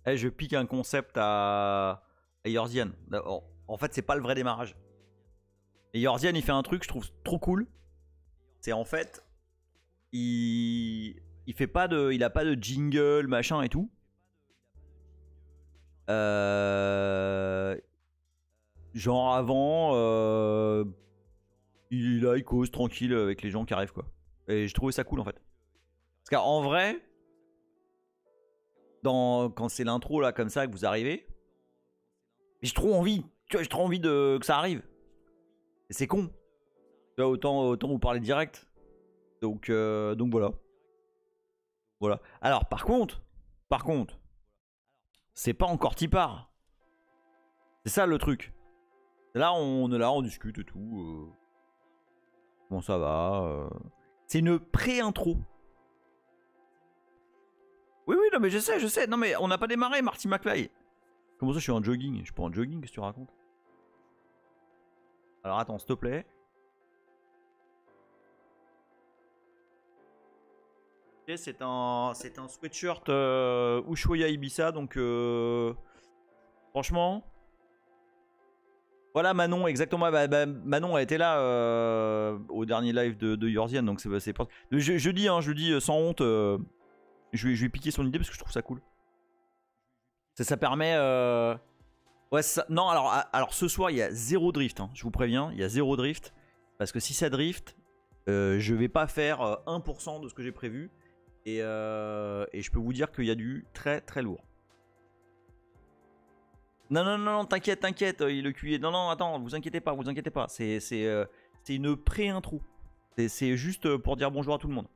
Eh, je pique un concept à Yorzian. En fait, c'est pas le vrai démarrage. Et Yorzian, il fait un truc, je trouve trop cool. C'est en fait, il fait pas de, il a pas de jingle, machin et tout. Euh, genre avant, il est là, il cause tranquille avec les gens qui arrivent quoi. Et j'ai trouvé ça cool en fait. Parce qu'en vrai, quand c'est l'intro là comme ça que vous arrivez, j'ai trop envie. Tu vois, j'ai trop envie que ça arrive. Et c'est con. Tu vois, autant vous parler direct. Donc voilà. Voilà. Alors par contre, c'est pas encore Tipar. C'est ça le truc. Là, on est là, on discute et tout. Bon, ça va. C'est une pré-intro. Oui, oui, non, mais je sais, je sais. Non, mais on n'a pas démarré, Marty McFly. Comment ça, je suis en jogging? Je suis pas en jogging, qu'est-ce que tu racontes? Alors attends, s'il te plaît. Ok, c'est un sweatshirt Ushuaïa Ibiza, donc franchement. Voilà Manon, exactement. Manon a été là au dernier live de Yorzian, donc c'est pas. Je dis, hein, je dis sans honte. Je vais piquer son idée parce que je trouve ça cool. Ça permet. Ouais, non, alors ce soir il y a zéro drift. Hein, je vous préviens, il y a zéro drift parce que si ça drift, je vais pas faire 1% de ce que j'ai prévu et je peux vous dire qu'il y a du très très lourd. Non, non, non, non, t'inquiète, t'inquiète, le QI. Non, non, attends, vous inquiétez pas, vous inquiétez pas. C'est une pré-intro. C'est juste pour dire bonjour à tout le monde.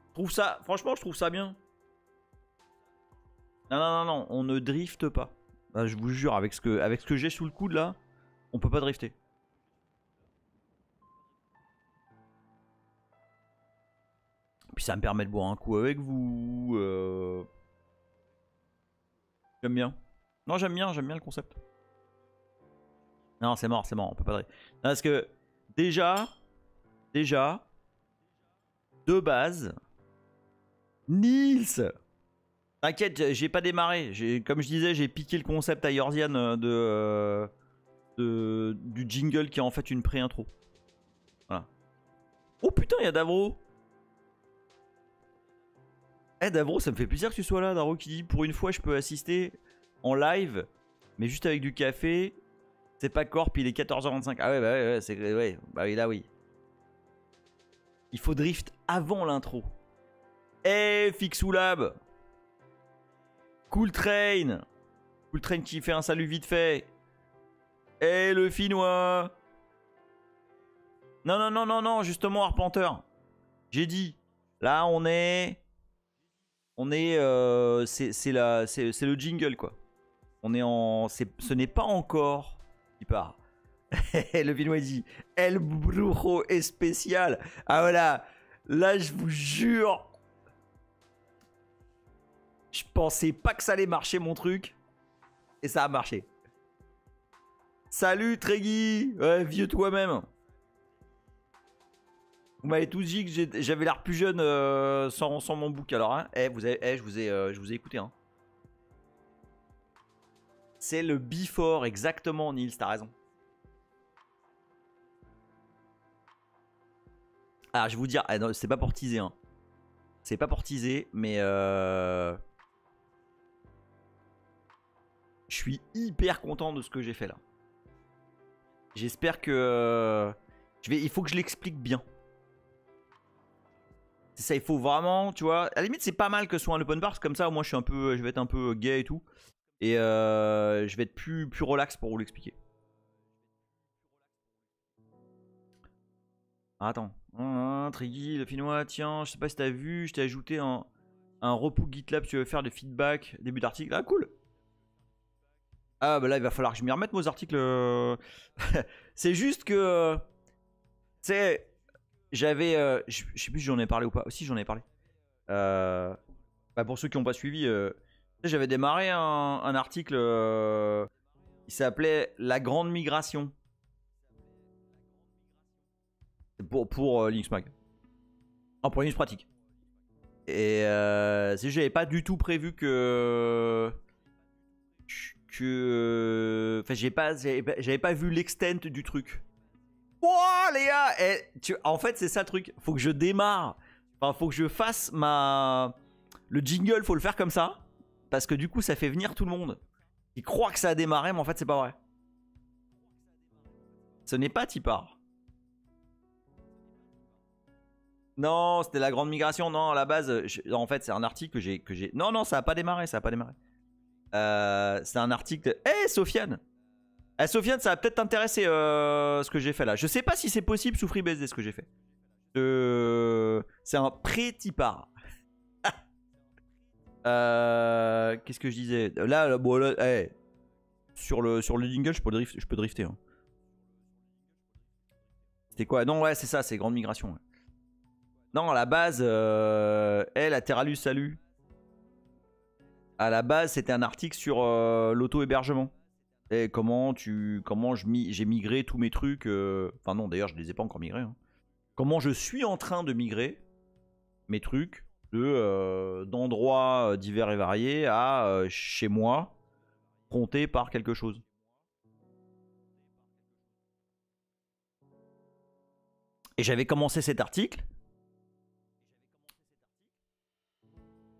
Je trouve ça, franchement, je trouve ça bien. Non, non, non, non, on ne drifte pas. Bah, je vous jure, avec ce que j'ai sous le coude là, on peut pas drifter. Puis ça me permet de boire un coup avec vous. J'aime bien. Non, j'aime bien le concept. Non, c'est mort, on peut pas drifter. Non, parce que déjà, de base, Nils. T'inquiète, j'ai pas démarré. Comme je disais, j'ai piqué le concept à Yorzian du jingle qui est en fait une pré-intro. Voilà. Oh putain, il y a Davro. Eh Davro, ça me fait plaisir que tu sois là. Davro qui dit pour une fois, je peux assister en live, mais juste avec du café. C'est pas corp, il est 14h25. Ah ouais, bah ouais, ouais, bah oui, là oui. Il faut drift avant l'intro. Eh, Fixoulab. Cool Train. Cool Train qui fait un salut vite fait. Eh, le Finnois. Non, non, non, non, non, justement, Arpenteur. J'ai dit. Là, on est. C'est le jingle, quoi. On est en. Ce n'est pas encore. Il part. Le Finnois dit. El Brujo est spécial. Ah voilà. Là, je vous jure. Je pensais pas que ça allait marcher, mon truc. Et ça a marché. Salut, Treggy. Ouais, vieux toi-même. Vous m'avez tous dit que j'avais l'air plus jeune sans mon book. Alors, hein, je vous ai écouté. Hein. C'est le before, exactement, Nils, t'as raison. Alors, je vais vous dire, ah, c'est pas pour teaser. Hein. C'est pas pour teaser, mais je suis hyper content de ce que j'ai fait là. J'espère que il faut que je l'explique bien. C'est ça, il faut vraiment, tu vois. À la limite, c'est pas mal que ce soit un open bar, parce que comme ça, moi, je vais être un peu gay et tout. Et je vais être plus relax pour vous l'expliquer. Ah, attends. Triggy, le Finnois, tiens, je sais pas si t'as vu, je t'ai ajouté un repos GitLab si tu veux faire des feedbacks, début d'article. Ah, cool. Ah, bah là, il va falloir que je m'y remette, mes articles. C'est juste que. Tu sais, j'avais. Je sais plus si j'en ai parlé ou pas. Si, j'en ai parlé. Bah, pour ceux qui n'ont pas suivi, j'avais démarré un article qui s'appelait La Grande Migration. Pour Linux Mag. Non, pour Linux Pratique. Et si j'avais pas du tout prévu enfin j'avais pas vu l'extent du truc. Wouah Léa, en fait c'est ça le truc. Faut que je démarre. Enfin faut que je fasse le jingle, faut le faire comme ça. Parce que du coup ça fait venir tout le monde. Ils croient que ça a démarré mais en fait c'est pas vrai. Ce n'est pas Tipar. Non, c'était la grande migration. Non, à la base, en fait, c'est un article que j'ai. Non, non, ça a pas démarré, ça a pas démarré. C'est un article. Hé, Sofiane. Sofiane, ça va peut-être t'intéresser ce que j'ai fait là. Je sais pas si c'est possible sous FreeBSD ce que j'ai fait. C'est un pré-Tipar. Qu'est-ce que je disais là, bon, là, sur le jingle, je peux drifter. Hein. C'était quoi? Non, ouais, c'est ça, c'est grande migration. Ouais. Non, à la base, Latéralus, salut. À la base, c'était un article sur l'auto-hébergement. Et comment j'ai migré tous mes trucs. Enfin non, d'ailleurs, je ne les ai pas encore migrés. Hein. Comment je suis en train de migrer mes trucs d'endroits divers et variés à chez moi, compté par quelque chose. Et j'avais commencé cet article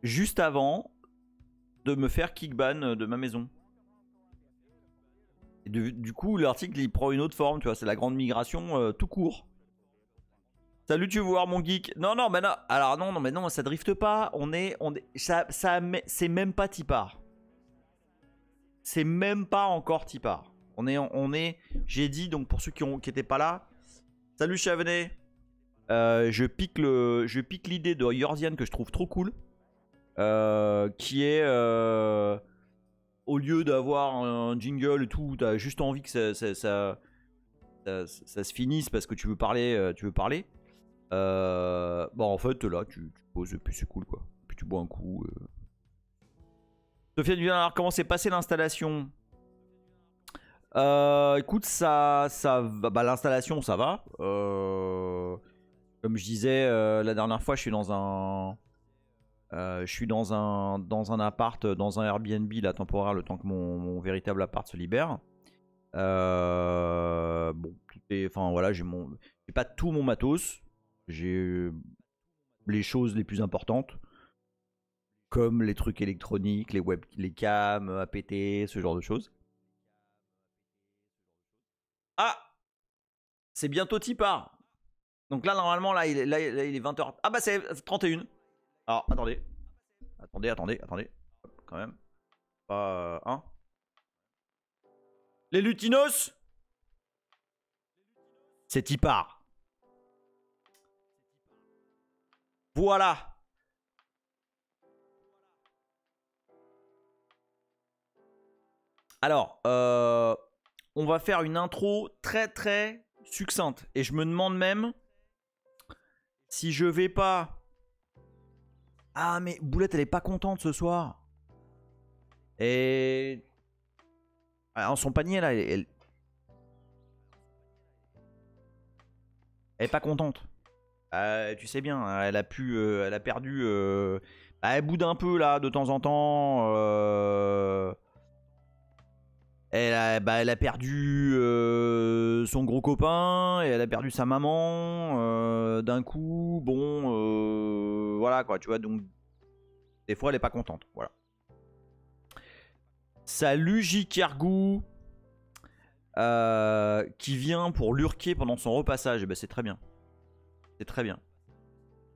juste avant de me faire kickban de ma maison. Et du coup, l'article il prend une autre forme, tu vois, c'est la grande migration tout court. Salut, tu veux voir mon geek? Non, non, mais non. Alors non, non, mais non, ça drifte pas. C'est même pas Tipar. C'est même pas encore Tipar. J'ai dit donc pour ceux qui étaient pas là. Salut Chavenet. Je pique l'idée de Yorzian que je trouve trop cool. Qui est au lieu d'avoir un jingle et tout, t'as juste envie que ça se finisse parce que tu veux parler. Bon en fait là tu poses et puis c'est cool quoi. Puis tu bois un coup. Sofiane vient alors comment s'est passée l'installation? Écoute ça bah, l'installation ça va. Comme je disais la dernière fois, je suis dans un appart, dans un Airbnb là temporaire le temps que mon véritable appart se libère. Bon, enfin voilà, j'ai pas tout mon matos. J'ai les choses les plus importantes, comme les trucs électroniques, les cams, APT, ce genre de choses. Ah, c'est bientôt Tipar. Donc là, normalement, là, il est 20h. Ah bah c'est 31. Alors, attendez. Attendez. Quand même. Pas... Hein. Les Lutinos. C'est Tipar. Voilà. Alors, on va faire une intro très très succincte. Et je me demande même si je vais pas... Ah mais Boulette elle est pas contente ce soir. Et... Alors, son panier là, elle est pas contente. Tu sais bien, elle a perdu... elle boude un peu là de temps en temps. Elle a perdu son gros copain et elle a perdu sa maman d'un coup. Bon, voilà quoi, tu vois. Donc, des fois, elle est pas contente. Voilà. Salut Jikergou qui vient pour lurker pendant son repassage. Et ben, c'est très bien. C'est très bien.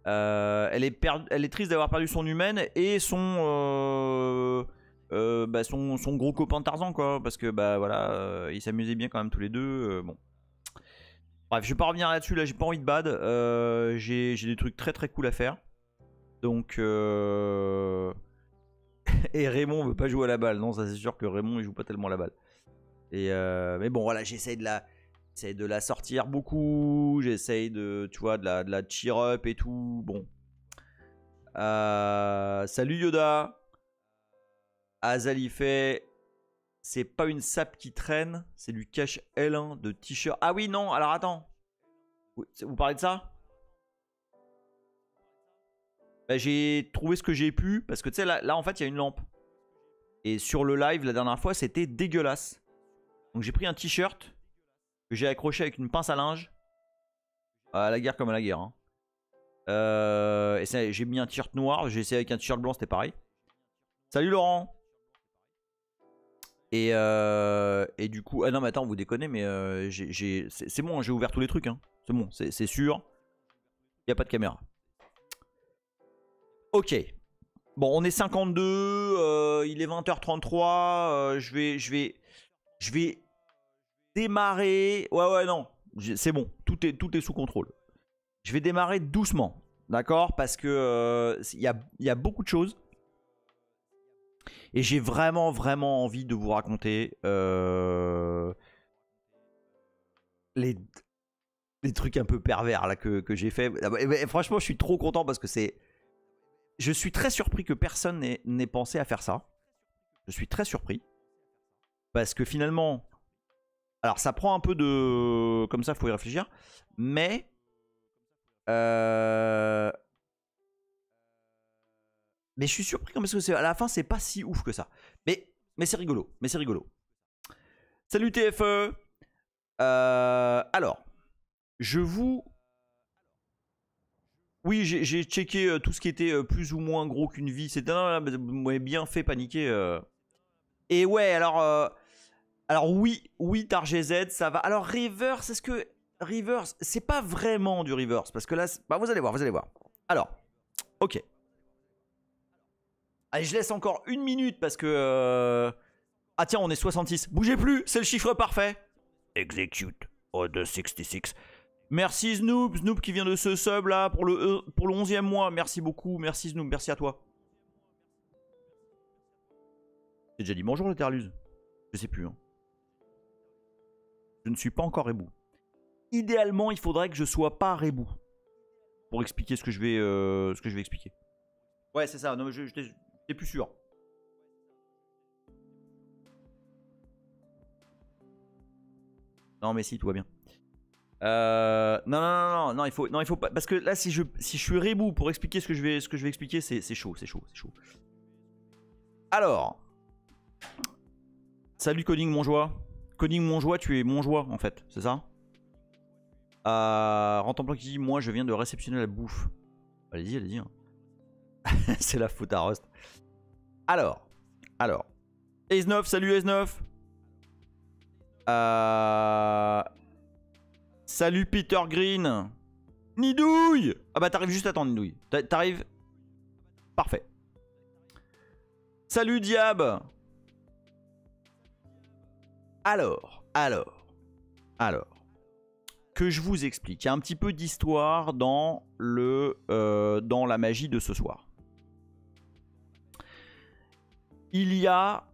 Elle est triste d'avoir perdu son humaine et son gros copain Tarzan quoi, parce que bah voilà, ils s'amusaient bien quand même tous les deux. Bon, bref, je vais pas revenir là-dessus. Là, j'ai pas envie de bad. J'ai des trucs très très cool à faire. Donc et Raymond veut pas jouer à la balle. Non, ça c'est sûr que Raymond il joue pas tellement à la balle. Et mais bon voilà, j'essaye de la sortir beaucoup. J'essaye de, tu vois, de la cheer up et tout. Bon. Salut Yoda. Azali fait. C'est pas une sape qui traîne, c'est du cache L1 de t-shirt. Ah oui, non, alors attends. Vous parlez de ça? Bah, j'ai trouvé ce que j'ai pu. Parce que tu sais, là, en fait, il y a une lampe. Et sur le live, la dernière fois, c'était dégueulasse. Donc j'ai pris un t-shirt que j'ai accroché avec une pince à linge. À la guerre comme à la guerre. Hein. Et j'ai mis un t-shirt noir. J'ai essayé avec un t-shirt blanc, c'était pareil. Salut Laurent. Et du coup... Ah non mais attends, vous déconnez, mais c'est bon, j'ai ouvert tous les trucs. Hein. C'est bon, c'est sûr. Il n'y a pas de caméra. Ok. Bon, on est 52. Il est 20h33. Je vais démarrer... Ouais, non. C'est bon, tout est sous contrôle. Je vais démarrer doucement. D'accord? Parce que il y a beaucoup de choses. Et j'ai vraiment envie de vous raconter les trucs un peu pervers là, que j'ai fait. Et franchement, je suis trop content parce que c'est... Je suis très surpris que personne n'ait pensé à faire ça. Je suis très surpris. Parce que finalement... Alors, ça prend un peu de... Comme ça, il faut y réfléchir. Mais... Mais je suis surpris parce que à la fin, c'est pas si ouf que ça. Mais c'est rigolo. Mais c'est rigolo. Salut TFE. Alors, je vous... Oui, j'ai checké tout ce qui était plus ou moins gros qu'une vie. C'était bien fait paniquer. Et ouais, alors oui, Target Z, ça va. Alors Reverse, est-ce que Reverse, c'est pas vraiment du Reverse parce que là, bah, vous allez voir. Alors, ok. Allez, je laisse encore une minute parce que... Ah tiens, on est 66. Bougez plus, c'est le chiffre parfait. Execute Order 66. Merci Snoop qui vient de ce sub là pour le 11e mois. Merci beaucoup, merci Snoop, merci à toi. J'ai déjà dit bonjour le Terluse. Je sais plus. Hein. Je ne suis pas encore rebou. Idéalement, il faudrait que je sois pas rebou. Pour expliquer ce que je vais expliquer. Ouais, c'est ça. Non, mais j'étais plus sûr. Non, mais si, tout va bien. Non, il faut pas. Parce que là, si je suis rebou pour expliquer ce que je vais expliquer, c'est chaud. Alors. Salut Coding Monjoie. Coding Monjoie, tu es Monjoie en fait, c'est ça? Rentemplant qui dit moi je viens de réceptionner la bouffe. Allez-y. Hein. C'est la faute à Rust. Alors. Ace9, salut Ace9. Salut Peter Green. Nidouille. Ah bah t'arrives juste à temps Nidouille. T'arrives. Parfait. Salut Diab. Alors. Que je vous explique. Il y a un petit peu d'histoire dans la magie de ce soir. Il y a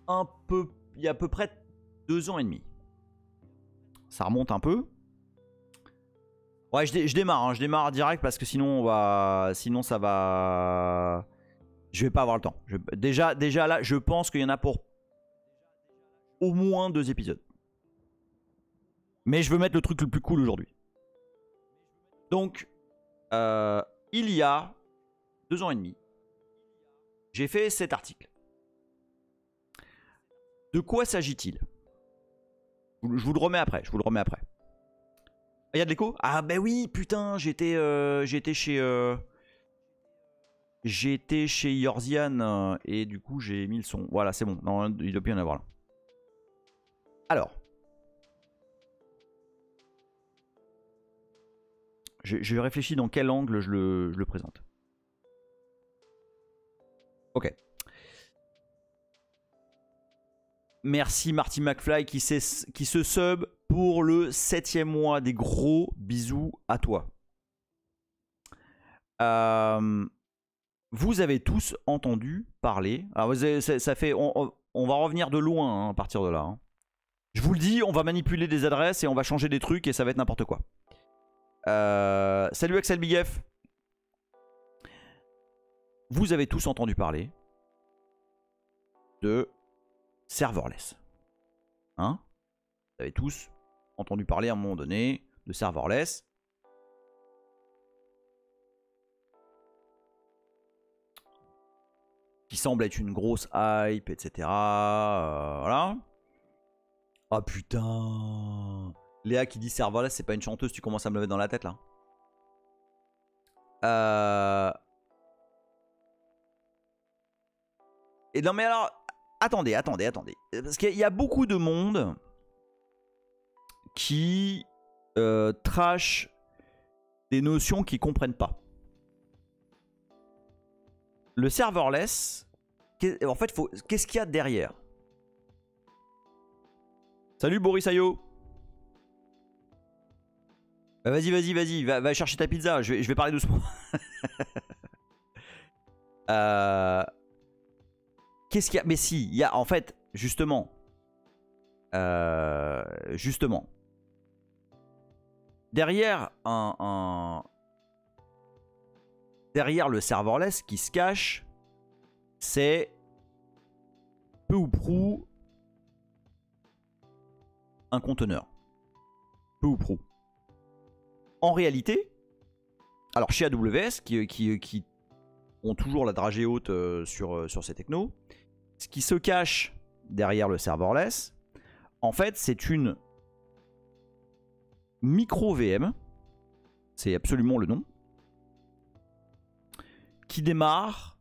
à peu près 2 ans et demi. Ça remonte un peu. Ouais, je démarre direct parce que sinon ça va... Je vais pas avoir le temps. Déjà là, je pense qu'il y en a pour au moins 2 épisodes. Mais je veux mettre le truc le plus cool aujourd'hui. Donc, il y a 2 ans et demi, j'ai fait cet article. De quoi s'agit-il? Je vous le remets après. Il y a de l'écho? Ah bah oui, putain, j'étais chez Yorzian et du coup j'ai mis le son. Voilà, c'est bon. Non, il doit plus y en avoir là. Alors. Je réfléchis dans quel angle je le présente. Ok. Merci Marty McFly qui se sub pour le 7e mois. Des gros bisous à toi. Vous avez tous entendu parler. Alors ça fait, on va revenir de loin hein, à partir de là. Hein. Je vous le dis, on va manipuler des adresses et on va changer des trucs et ça va être n'importe quoi. Salut Axel Bigef. Vous avez tous entendu parler de serverless. Hein? Vous avez tous entendu parler à un moment donné de serverless. qui semble être une grosse hype, etc. Voilà. Ah putain. Léa qui dit serverless, c'est pas une chanteuse, tu commences à me le mettre dans la tête là. Et non mais alors, attendez. Parce qu'il y a beaucoup de monde qui trash des notions qu'ils comprennent pas. Le serverless, en fait, qu'est-ce qu'il y a derrière? Salut Boris Ayo. Bah, vas-y, va chercher ta pizza, je vais parler doucement. Qu'est-ce qu'il y a? Mais si, il y a en fait, justement. Derrière derrière le serverless, qui se cache, c'est peu ou prou un conteneur. Peu ou prou. En réalité, alors chez AWS, qui ont toujours la dragée haute sur ces technos, ce qui se cache derrière le serverless, en fait, c'est une micro VM, c'est absolument le nom, qui démarre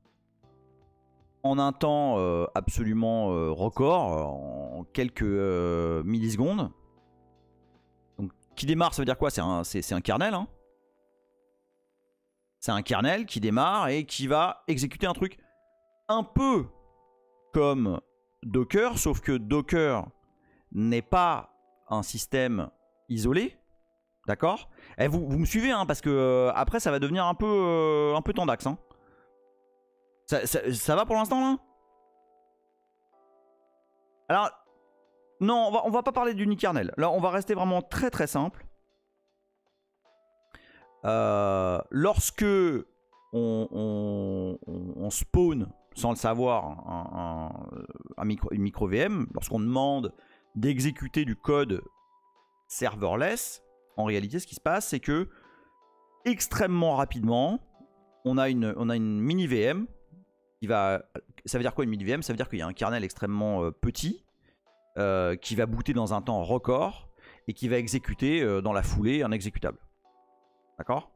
en un temps absolument record, en quelques millisecondes. Donc, qui démarre, ça veut dire quoi? C'est un kernel. Hein. C'est un kernel qui démarre et qui va exécuter un truc un peu comme Docker, sauf que Docker n'est pas un système isolé. D'accord? Vous me suivez, hein, parce que après ça va devenir un peu tendax. Hein. Ça va pour l'instant là? Alors, non, on va pas parler d'unikernel. Là, on va rester vraiment très très simple. Lorsque on spawn, sans le savoir, une micro VM, lorsqu'on demande d'exécuter du code serverless, en réalité, ce qui se passe, c'est que extrêmement rapidement, on a une mini VM qui va. Ça veut dire quoi une mini VM? Ça veut dire qu'il y a un kernel extrêmement petit qui va booter dans un temps record et qui va exécuter dans la foulée un exécutable. D'accord?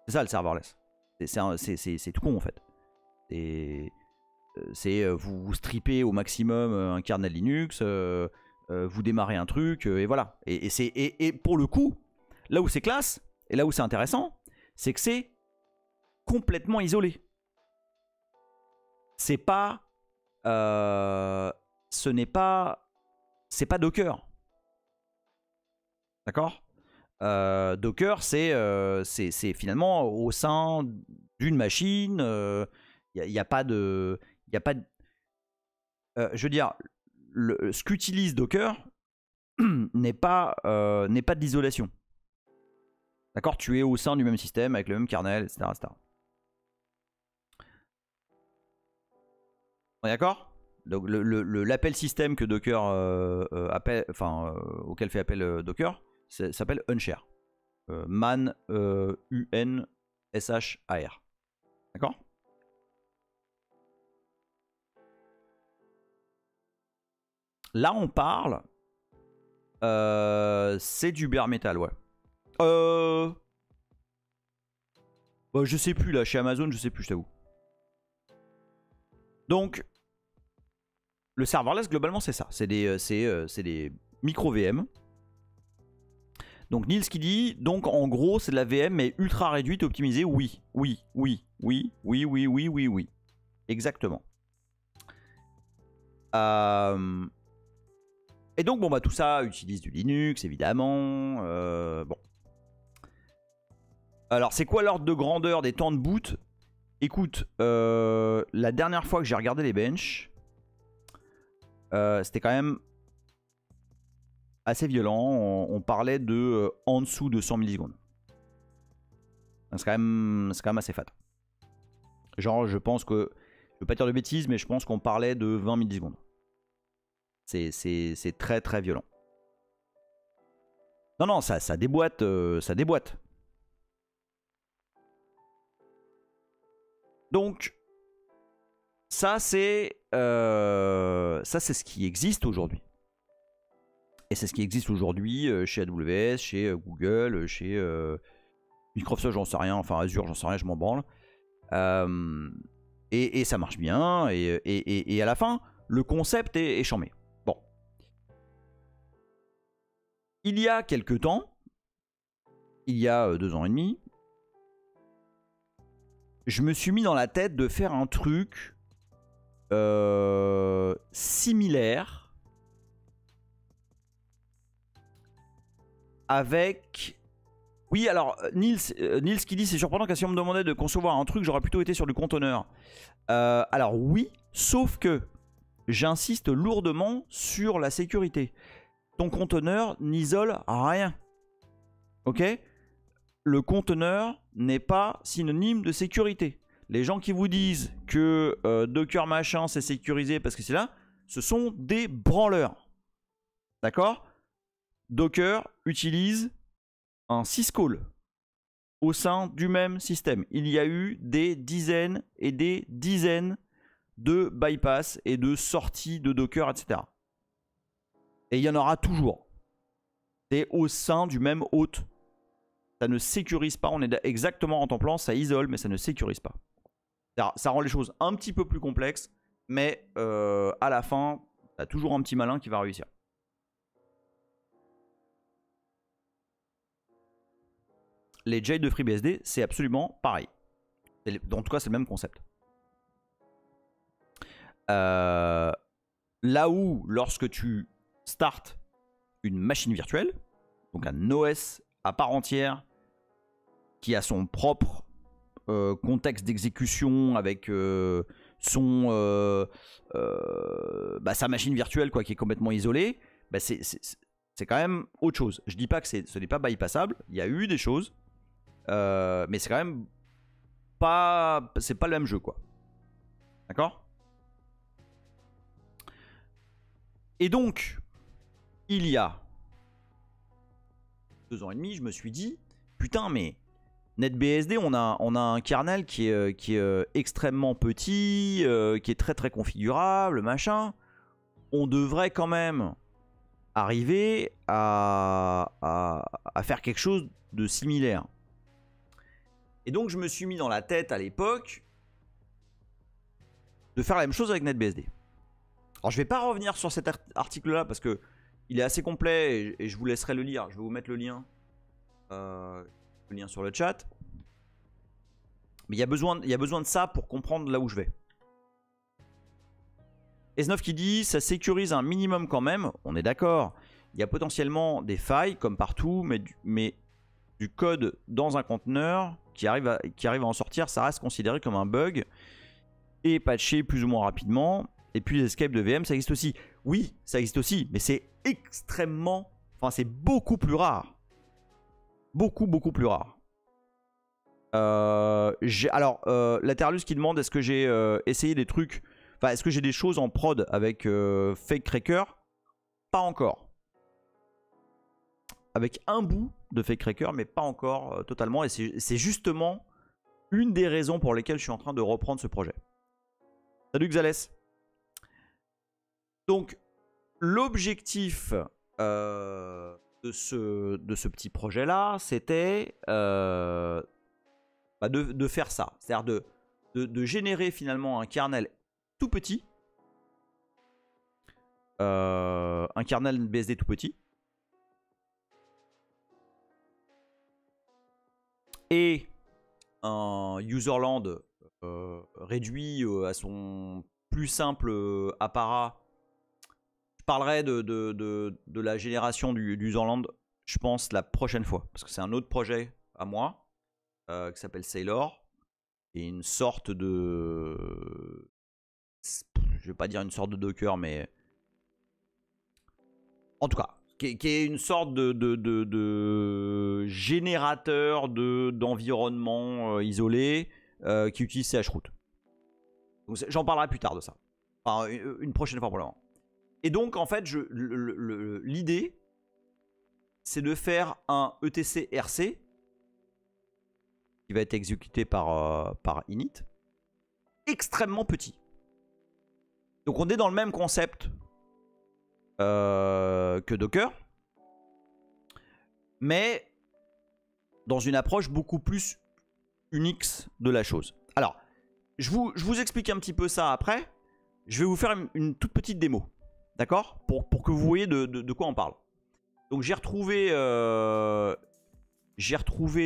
C'est ça le serverless. C'est tout con en fait. Vous strippez au maximum un kernel Linux, vous démarrez un truc, et voilà. Et pour le coup, là où c'est classe, et là où c'est intéressant, c'est que c'est complètement isolé. C'est pas... c'est pas Docker. D'accord? Docker, c'est finalement au sein d'une machine. Il n'y a pas de... je veux dire, ce qu'utilise Docker n'est pas de l'isolation. D'accord? Tu es au sein du même système, avec le même kernel, etc. On est d'accord? Donc l'appel système que Docker auquel fait appel Docker s'appelle unshare. Man U-N-S-H-A-R. D'accord? Là on parle c'est du bare metal, ouais. Bah, je sais plus là, chez Amazon, je sais plus, je t'avoue. Donc le serverless, globalement, c'est ça. C'est des micro VM. Donc Nils qui dit, donc en gros, c'est de la VM, mais ultra réduite, optimisée. Oui. Exactement. Et donc, bon, bah, tout ça utilise du Linux, évidemment. Bon. Alors, c'est quoi l'ordre de grandeur des temps de boot? Écoute, la dernière fois que j'ai regardé les benches, c'était quand même assez violent. On parlait de en dessous de 100 millisecondes. C'est quand même assez fat. Genre, je pense que... Je veux pas dire de bêtises, mais je pense qu'on parlait de 20 millisecondes. C'est très très violent. Non, ça déboîte. Ça déboîte. Donc, ça c'est ce qui existe aujourd'hui. Et c'est ce qui existe aujourd'hui chez AWS, chez Google, chez Microsoft, j'en sais rien, enfin Azure, j'en sais rien, je m'en branle. Et ça marche bien, et à la fin, le concept est chambé. Bon. Il y a quelques temps, il y a 2 ans et demi, je me suis mis dans la tête de faire un truc similaire avec... Oui, alors, Nils qui dit, c'est surprenant qu'à si on me demandait de concevoir un truc, j'aurais plutôt été sur du conteneur. Alors oui, sauf que j'insiste lourdement sur la sécurité. Ton conteneur n'isole rien. Ok? Le conteneur n'est pas synonyme de sécurité. Les gens qui vous disent que Docker machin c'est sécurisé parce que c'est là, ce sont des branleurs. D'accord? Docker utilise un syscall au sein du même système. Il y a eu des dizaines et des dizaines de bypass et de sorties de Docker, etc. Et il y en aura toujours. C'est au sein du même hôte. Ça ne sécurise pas. On est exactement en temps plan, ça isole, mais ça ne sécurise pas. Ça rend les choses un petit peu plus complexes, mais à la fin, tu as toujours un petit malin qui va réussir. Les Jade de FreeBSD, c'est absolument pareil. En tout cas, c'est le même concept. Là où, lorsque tu startes une machine virtuelle, donc un OS à part entière, qui a son propre contexte d'exécution avec sa machine virtuelle quoi, qui est complètement isolée, bah c'est quand même autre chose. Je dis pas que ce n'est pas bypassable, il y a eu des choses, mais c'est quand même pas, c'est pas le même jeu quoi. D'accord? Et donc, il y a 2 ans et demi, je me suis dit, putain, mais NetBSD, on a un kernel qui est extrêmement petit, qui est très très configurable, machin. On devrait quand même arriver à faire quelque chose de similaire. Et donc, je me suis mis dans la tête à l'époque de faire la même chose avec NetBSD. Alors, je ne vais pas revenir sur cet article-là parce que il est assez complet et je vous laisserai le lire. Je vais vous mettre le lien sur le chat. Mais il y a besoin de ça pour comprendre là où je vais. S9 qui dit ça sécurise un minimum quand même. On est d'accord. Il y a potentiellement des failles comme partout, mais du code dans un conteneur qui arrive à en sortir, ça reste considéré comme un bug et patché plus ou moins rapidement. Et puis les escapes de VM, ça existe aussi. Oui, ça existe aussi, mais c'est extrêmement... Enfin, c'est beaucoup plus rare. Beaucoup plus rare. Alors, Laterlus qui demande est-ce que j'ai essayé des trucs... Enfin, est-ce que j'ai des choses en prod avec FakeCracker? Pas encore. Avec un bout de FakeCracker, mais pas encore totalement. Et c'est justement une des raisons pour lesquelles je suis en train de reprendre ce projet. Salut Xalès. Donc, l'objectif de ce petit projet-là, c'était de faire ça. C'est-à-dire de générer finalement un kernel tout petit. Un kernel BSD tout petit. Et un userland réduit à son plus simple apparat. Je parlerai de la génération du userland, je pense, la prochaine fois. Parce que c'est un autre projet à moi qui s'appelle Sailor. Et une sorte de... Je vais pas dire une sorte de Docker, mais... En tout cas, qui est une sorte de générateur d'environnement isolé qui utilise chroot. J'en parlerai plus tard de ça. Enfin, une prochaine fois pour le moment. Et donc, en fait, l'idée, c'est de faire un ETC RC qui va être exécuté par init, extrêmement petit. Donc on est dans le même concept que Docker, mais dans une approche beaucoup plus Unix de la chose. Alors, je vous explique un petit peu ça après. Je vais vous faire une toute petite démo, d'accord, pour que vous voyez de quoi on parle. Donc j'ai retrouvé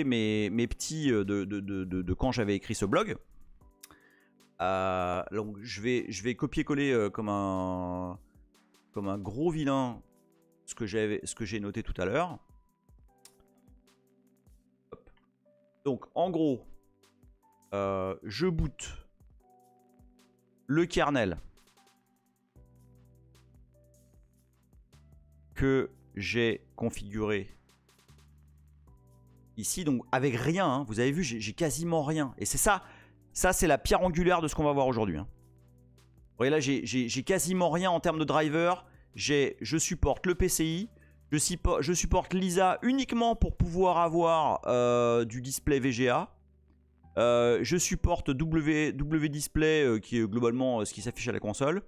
mes petits de quand j'avais écrit ce blog. Donc je vais copier-coller comme un gros vilain ce que j'ai noté tout à l'heure. Donc en gros, je boot le kernel que j'ai configuré ici, donc avec rien, hein. Vous avez vu, j'ai quasiment rien. Et c'est ça c'est la pierre angulaire de ce qu'on va voir aujourd'hui, hein. Vous voyez là, j'ai quasiment rien en termes de driver. Je supporte le PCI, je supporte Lisa uniquement pour pouvoir avoir du display VGA. Je supporte WDisplay qui est globalement ce qui s'affiche à la console.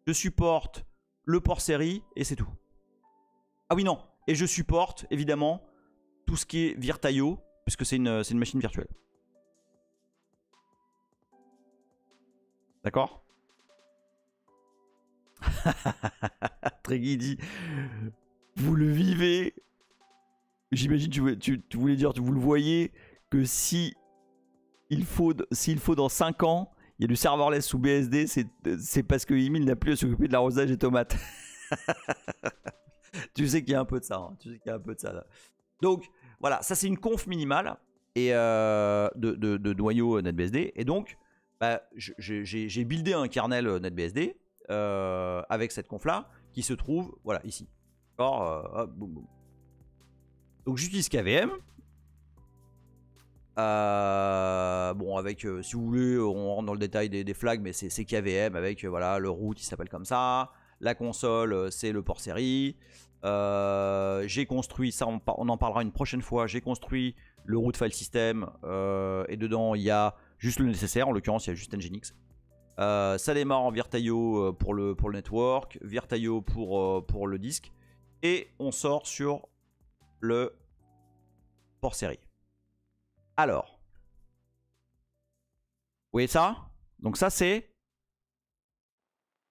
Je supporte le port série et c'est tout. Ah oui, non. Et je supporte évidemment tout ce qui est Virtio puisque c'est une machine virtuelle. D'accord? Treggy dit vous le vivez. J'imagine tu voulais dire, vous le voyez que s'il faut dans 5 ans, il y a du serverless sous BSD, c'est parce que Emile n'a plus à s'occuper de l'arrosage des tomates. Tu sais qu'il y a un peu de ça, hein. Tu sais qu'il y a un peu de ça là. Donc voilà, ça c'est une conf minimale et de noyau NetBSD. Et donc bah, j'ai buildé un kernel NetBSD avec cette conf là qui se trouve voilà ici. D'accord, boum, boum. Donc j'utilise KVM. Bon avec si vous voulez on rentre dans le détail des flags, mais c'est KVM avec voilà le root il s'appelle comme ça, la console c'est le port série. J'ai construit ça, on en parlera une prochaine fois. J'ai construit le root file system et dedans il y a juste le nécessaire, en l'occurrence il y a juste Nginx. Ça démarre en Virtio pour le network, Virtio pour le disque, et on sort sur le port série. Alors, vous voyez ça? Donc ça c'est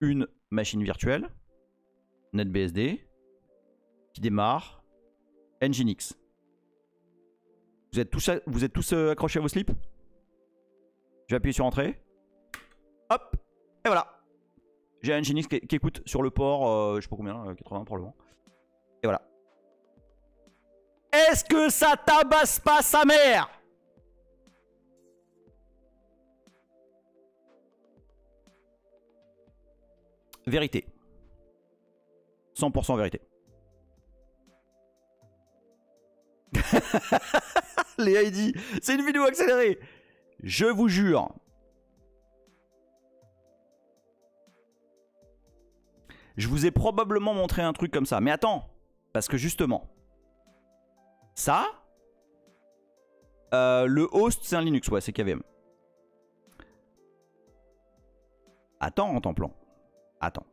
une machine virtuelle NetBSD qui démarre Nginx. Vous êtes tous accrochés à vos slips? Je vais appuyer sur entrée. Hop, et voilà. J'ai un Nginx qui écoute sur le port, je sais pas combien, 80 probablement. Et voilà. Est-ce que ça tabasse pas sa mère? Vérité. 100% vérité. Léa il dit, c'est une vidéo accélérée. Je vous jure. Je vous ai probablement montré un truc comme ça. Mais attends, parce que justement, ça, le host c'est un Linux, ouais, c'est KVM. Attends, en temps plan. Attends.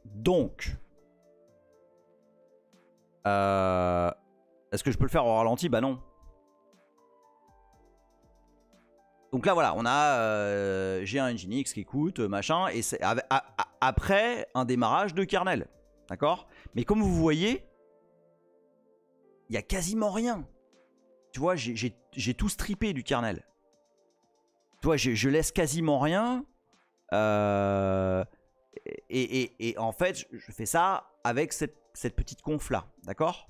Donc, est-ce que je peux le faire au ralenti? Bah non. Donc là voilà, on a j'ai un Nginx qui écoute, machin, et c'est après un démarrage de kernel. D'accord? Mais comme vous voyez, il n'y a quasiment rien. Tu vois, j'ai tout strippé du kernel. Tu vois, je laisse quasiment rien. Et en fait, je fais ça avec cette petite conf là. D'accord?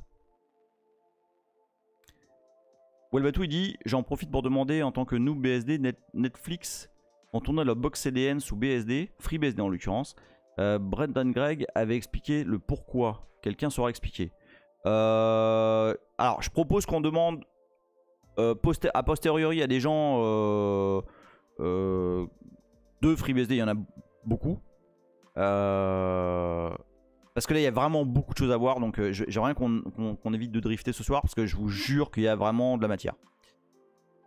Welbatou il dit, j'en profite pour demander en tant que noob BSD, Netflix ont tourné la box CDN sous BSD, FreeBSD en l'occurrence. Brendan Gregg avait expliqué le pourquoi. Quelqu'un saura expliquer. Alors je propose qu'on demande a posteriori à des gens de FreeBSD, il y en a beaucoup. Parce que là il y a vraiment beaucoup de choses à voir, donc j'aimerais qu'on évite de drifter ce soir parce que je vous jure qu'il y a vraiment de la matière.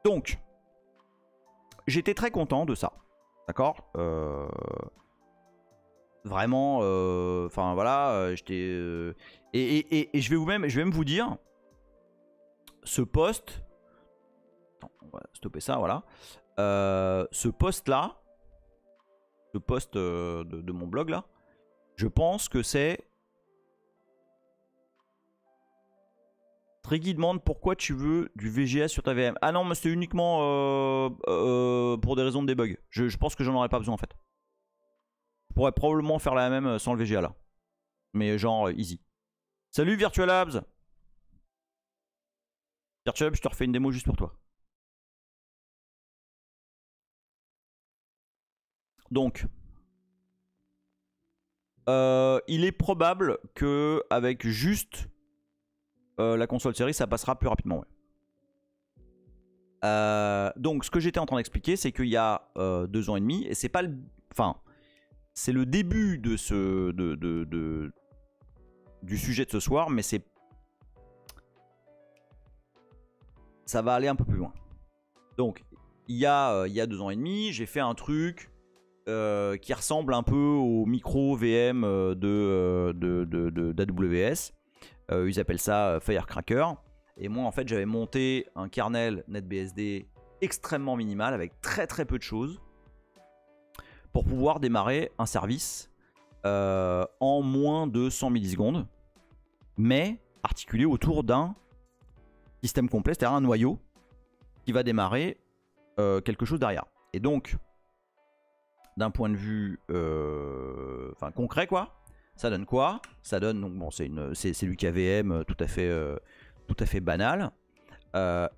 Donc j'étais très content de ça, d'accord, Vraiment, enfin voilà, j'étais... et je vais même vous dire, ce post... Attends, on va stopper ça, voilà. Ce post-là, ce post de mon blog là, je pense que c'est... Triggy demande pourquoi tu veux du VGA sur ta VM. Ah non, mais c'était uniquement pour des raisons de debug. Je pense que j'en aurais pas besoin en fait. Je pourrais probablement faire la même sans le VGA là. Mais genre easy. Salut Virtualabs. Virtualabs, je te refais une démo juste pour toi. Donc, il est probable que avec juste la console série, ça passera plus rapidement. Ouais. Donc, ce que j'étais en train d'expliquer, c'est qu'il y a 2 ans et demi, et c'est pas le... Enfin, c'est le début de ce... du sujet de ce soir, mais c'est... Ça va aller un peu plus loin. Donc, il y a 2 ans et demi, j'ai fait un truc qui ressemble un peu au micro VM d'AWS. Ils appellent ça Firecracker. Et moi, en fait, j'avais monté un kernel NetBSD extrêmement minimal avec très très peu de choses pour pouvoir démarrer un service en moins de 100 millisecondes, mais articulé autour d'un système complet, c'est-à-dire un noyau qui va démarrer quelque chose derrière. Et donc, d'un point de vue concret, quoi, ça donne quoi? Ça donne, donc bon, c'est du KVM tout à fait banal.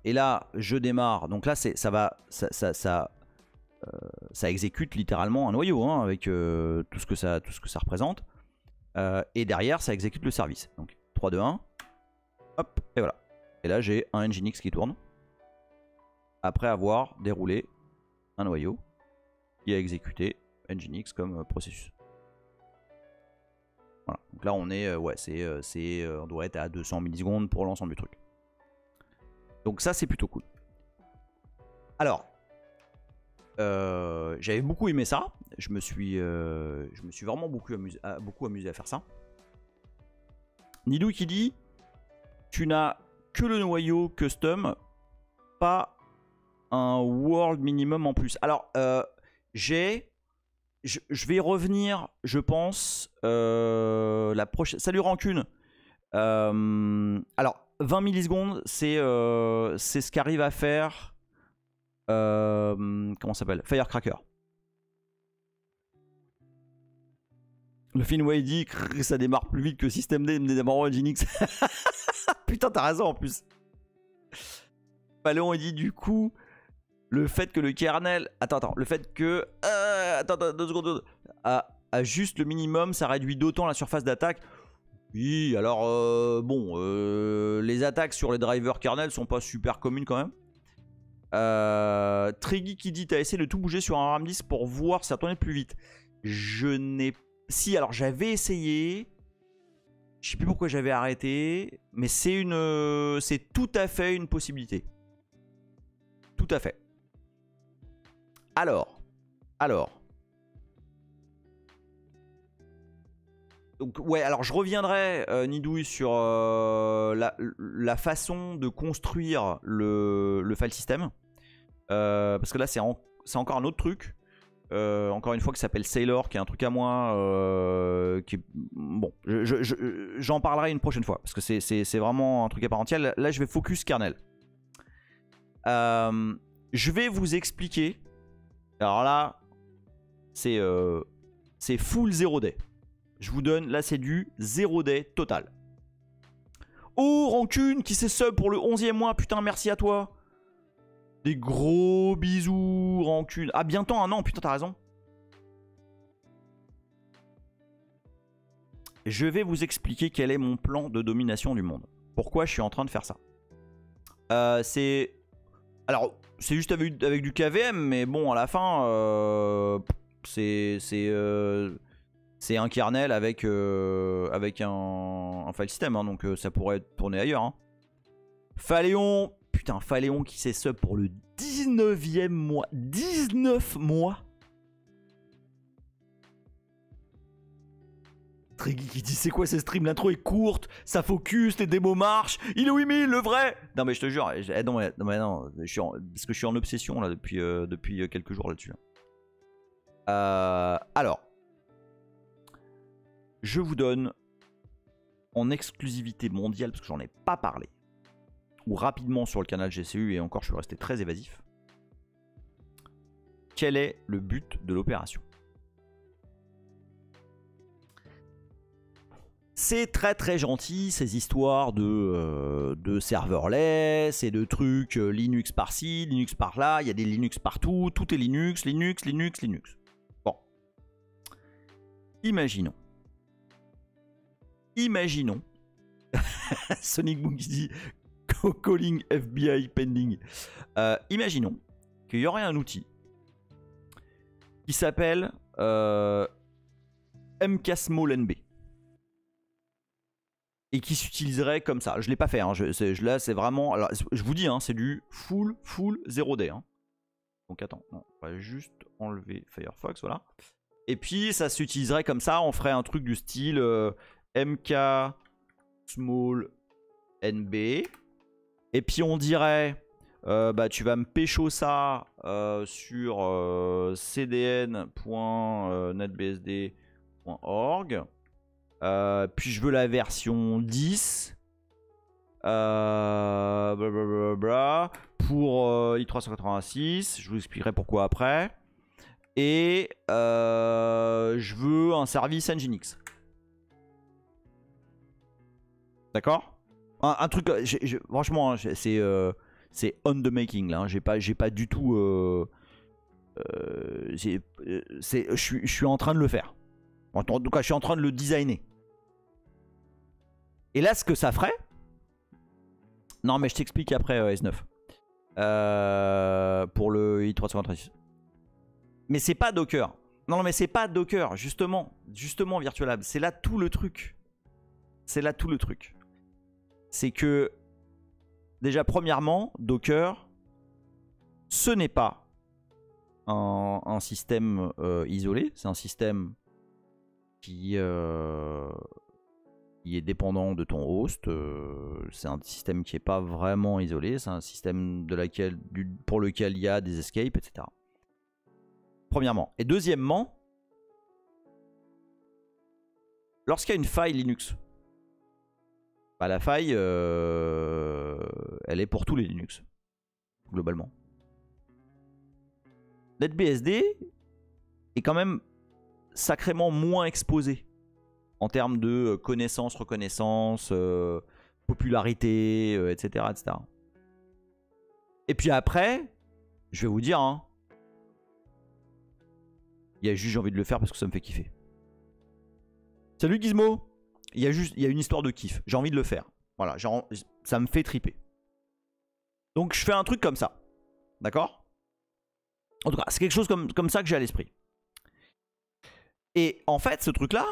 Et là, je démarre. Donc là, ça exécute littéralement un noyau hein, avec tout ce que ça représente. Et derrière, ça exécute le service. Donc 3, 2, 1. Hop, et voilà. Et là, j'ai un Nginx qui tourne. Après avoir déroulé un noyau qui a exécuté Nginx comme processus. Voilà. Donc là, on est, on doit être à 200 millisecondes pour l'ensemble du truc. Donc ça, c'est plutôt cool. Alors, j'avais beaucoup aimé ça. Je me suis vraiment beaucoup amusé à faire ça. Nidou qui dit, tu n'as que le noyau custom, pas un world minimum en plus. Alors, je vais y revenir, je pense, la prochaine... Salut Rancune. Alors, 20 millisecondes, c'est ce qu'arrive à faire... comment ça s'appelle? Firecracker. Le Finway dit que ça démarre plus vite que systemd démarre en Nginx. Putain, t'as raison en plus. Paléon, il dit du coup... Le fait que le kernel... Attends. Le fait que... Attends, 2 secondes. À juste le minimum, ça réduit d'autant la surface d'attaque. Oui, alors... bon, les attaques sur les drivers kernel sont pas super communes quand même. Triggy qui dit, t'as essayé de tout bouger sur un RAM 10 pour voir si ça tournait plus vite. Je n'ai... Si, alors j'avais essayé... Je sais plus pourquoi j'avais arrêté. Mais c'est tout à fait une possibilité. Tout à fait. Alors. Donc ouais, alors je reviendrai, Nidouille, sur la façon de construire le file system. Parce que là, c'est encore un autre truc. Encore une fois, qui s'appelle Sailor, qui est un truc à moi. Bon, j'en parlerai une prochaine fois. Parce que c'est vraiment un truc à part entière. Là, je vais focus kernel. Je vais vous expliquer. Alors là, c'est full 0 day. Je vous donne, là c'est du 0 day total. Oh, Rancune qui s'est sub pour le 11e mois. Putain, merci à toi. Des gros bisous, Rancune. Ah, bientôt un an, putain, t'as raison. Je vais vous expliquer quel est mon plan de domination du monde. Pourquoi je suis en train de faire ça. Alors, c'est juste avec du KVM, mais bon, à la fin, c'est un kernel avec un file system, hein, donc ça pourrait tourner ailleurs. Hein. Phaléon, putain, Phaléon qui s'est sub pour le 19e mois. 19 mois. Triggy qui dit c'est quoi ces streams, l'intro est courte, ça focus, les démos marchent, il est 8000 le vrai. Non mais je te jure, non, parce que je suis en obsession là depuis quelques jours là-dessus. Alors, je vous donne en exclusivité mondiale, parce que j'en ai pas parlé, ou rapidement sur le canal GCU, et encore je suis resté très évasif. Quel est le but de l'opération? C'est très très gentil ces histoires de serverless et de trucs Linux par-ci, Linux par-là, il y a des Linux partout, tout est Linux, Linux, Linux, Linux. Bon. Imaginons. Sonic Boom qui dit calling FBI pending. Imaginons qu'il y aurait un outil qui s'appelle MKSmallNB et qui s'utiliserait comme ça. Je l'ai pas fait, hein. Là c'est vraiment, alors, je vous dis, hein, c'est du full 0D. Hein. Donc attends, non, on va juste enlever Firefox, voilà. Et puis ça s'utiliserait comme ça, on ferait un truc du style MKSmallNB. Et puis on dirait, bah, tu vas me pécho ça sur cdn.netbsd.org. Puis je veux la version 10 blablabla, pour i386. Je vous expliquerai pourquoi après. Et je veux un service Nginx. D'accord? Un truc, franchement, c'est on the making là. Hein. J'ai pas du tout. Je suis en train de le faire. En tout cas, je suis en train de le designer. Et là, ce que ça ferait. Non, mais je t'explique après S9. Pour le i386. Mais c'est pas Docker. Non, mais c'est pas Docker. Justement, VirtualLab. C'est là tout le truc. C'est que, déjà, premièrement, Docker, ce n'est pas un système isolé. C'est un système qui est dépendant de ton host. C'est un système qui n'est pas vraiment isolé. C'est un système pour lequel il y a des escapes, etc. Premièrement. Et deuxièmement, lorsqu'il y a une faille Linux, bah la faille, elle est pour tous les Linux, globalement. NetBSD est quand même sacrément moins exposé en termes de connaissance, reconnaissance, popularité, etc., etc. Et puis après, je vais vous dire, hein, il y a juste j'ai envie de le faire parce que ça me fait kiffer. Salut Gizmo! Il y a une histoire de kiff. J'ai envie de le faire. Voilà, ça me fait triper. Donc je fais un truc comme ça. D'accord? En tout cas, c'est quelque chose comme ça que j'ai à l'esprit. Et en fait, ce truc-là...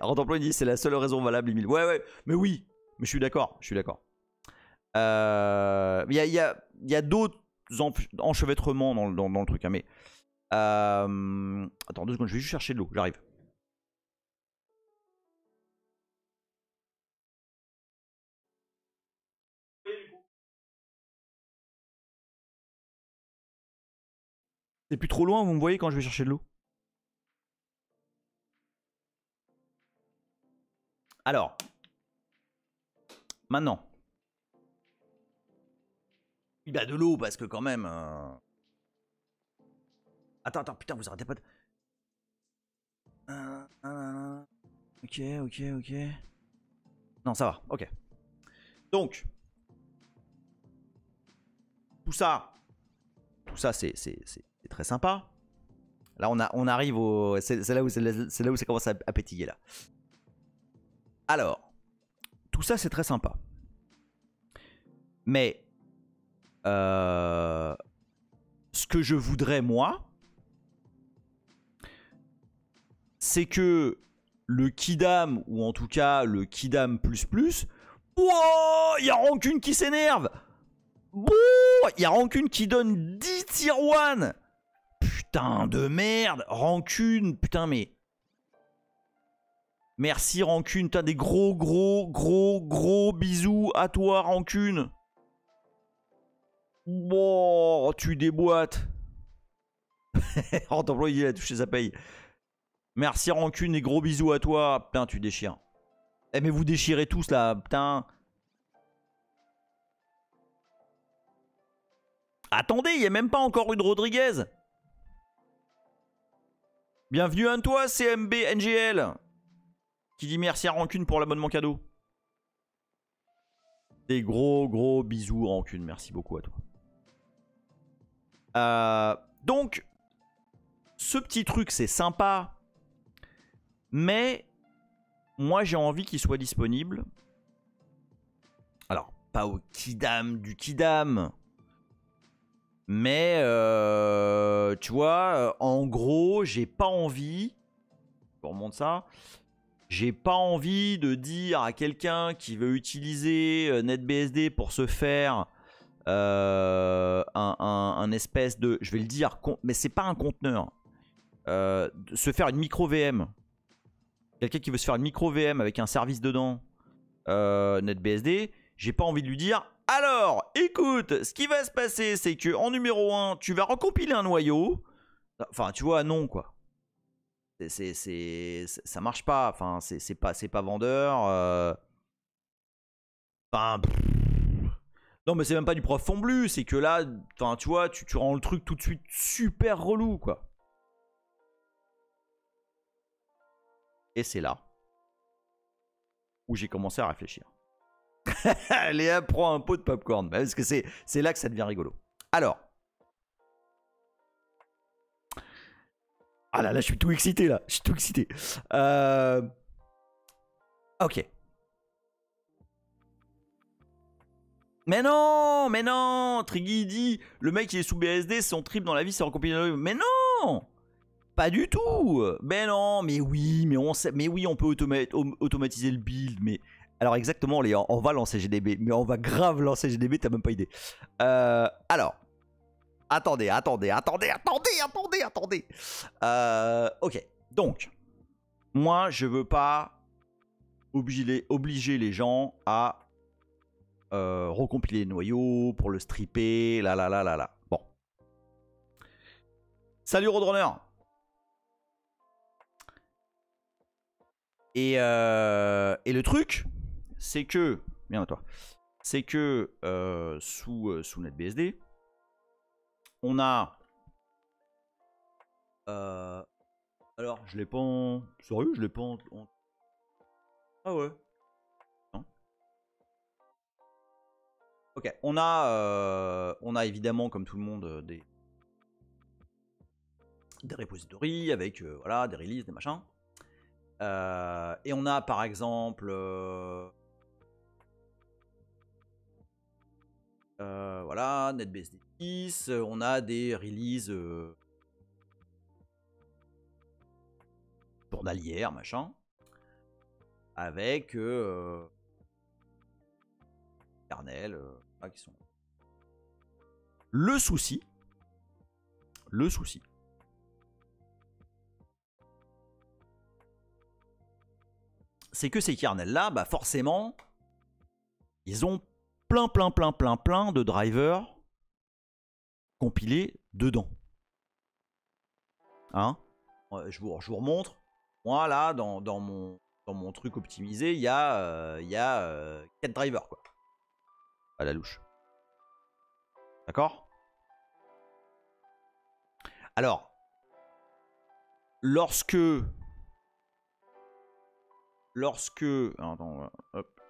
Rentemploy dit c'est la seule raison valable, Emile. Ouais, mais oui. Mais je suis d'accord, Il y a d'autres enchevêtrements dans le truc, hein, mais... Attends 2 secondes, je vais juste chercher de l'eau, j'arrive. C'est plus trop loin, vous me voyez quand je vais chercher de l'eau? Alors, maintenant. Il y a de l'eau parce que quand même... Attends, putain, vous arrêtez pas de... Ok. Non, ça va, ok. Donc, tout ça c'est très sympa. Là, on arrive au... C'est là où ça commence à pétiller, là. Alors, tout ça, c'est très sympa. Mais, ce que je voudrais, moi... c'est que le Kidam, ou en tout cas le Kidam++, wow, il y a Rancune qui s'énerve. Il y a Rancune qui donne 10 tier 1. putain de merde. Rancune, putain, mais... Merci, Rancune. Putain, des gros bisous à toi, Rancune. Bon, tu déboîtes. Oh, ton employé, il a touché sa paye. Merci, Rancune, et gros bisous à toi. Putain, tu déchires. Eh, mais vous déchirez tous, là, putain. Attendez, il n'y a même pas encore eu de Rodriguez. Bienvenue à toi, CMB NGL. Qui dit merci à Rancune pour l'abonnement cadeau. Des gros bisous, Rancune. Merci beaucoup à toi. Donc, ce petit truc, c'est sympa. Mais, moi, j'ai envie qu'il soit disponible. Alors, pas au Kidam du Kidam. Mais, tu vois, en gros, j'ai pas envie... Je vous remonte ça. J'ai pas envie de dire à quelqu'un qui veut utiliser NetBSD pour se faire un espèce de... Je vais le dire, mais c'est pas un conteneur. Se faire une micro VM. Quelqu'un qui veut se faire une micro VM avec un service dedans, NetBSD, j'ai pas envie de lui dire... Alors, écoute, ce qui va se passer, c'est que en numéro 1, tu vas recompiler un noyau. Enfin, tu vois, non, quoi. Ça marche pas. Enfin, c'est pas vendeur. Enfin, non, mais c'est même pas du profond c'est que là, enfin, tu vois, tu rends le truc tout de suite super relou, quoi. Et c'est là où j'ai commencé à réfléchir. Léa prend un pot de popcorn. Parce que c'est là que ça devient rigolo. Alors. Ah là, je suis tout excité, là. Je suis tout excité. Ok. Mais non, Triggy dit, le mec qui est sous BSD, son trip dans la vie, c'est recompiler. Mais non, pas du tout. Mais non, mais oui, on peut automatiser le build. Mais alors exactement, Léa, on va lancer GDB, mais on va grave lancer GDB, t'as même pas idée. Alors, attendez. Ok, donc, moi, je veux pas obliger les gens à recompiler les noyaux pour le stripper, là. Bon. Salut Roadrunner. Et le truc, c'est que... Bien à toi. C'est que sous NetBSD, on a... alors, je l'ai pas en... Sérieux, je l'ai pas en... Ah ouais. Non. Ok, on a évidemment, comme tout le monde, des repositories avec voilà, des releases, des machins. Et on a par exemple... voilà, NetBSD 10, on a des releases journalières, machin, avec kernel, qui sont... Le souci, c'est que ces kernels-là, bah forcément, ils ont plein de drivers compilés dedans. Hein, je vous remontre. Moi, là, dans mon truc optimisé, il y a 4 drivers, quoi. À la louche. D'accord? Alors, lorsque... Attends, hop.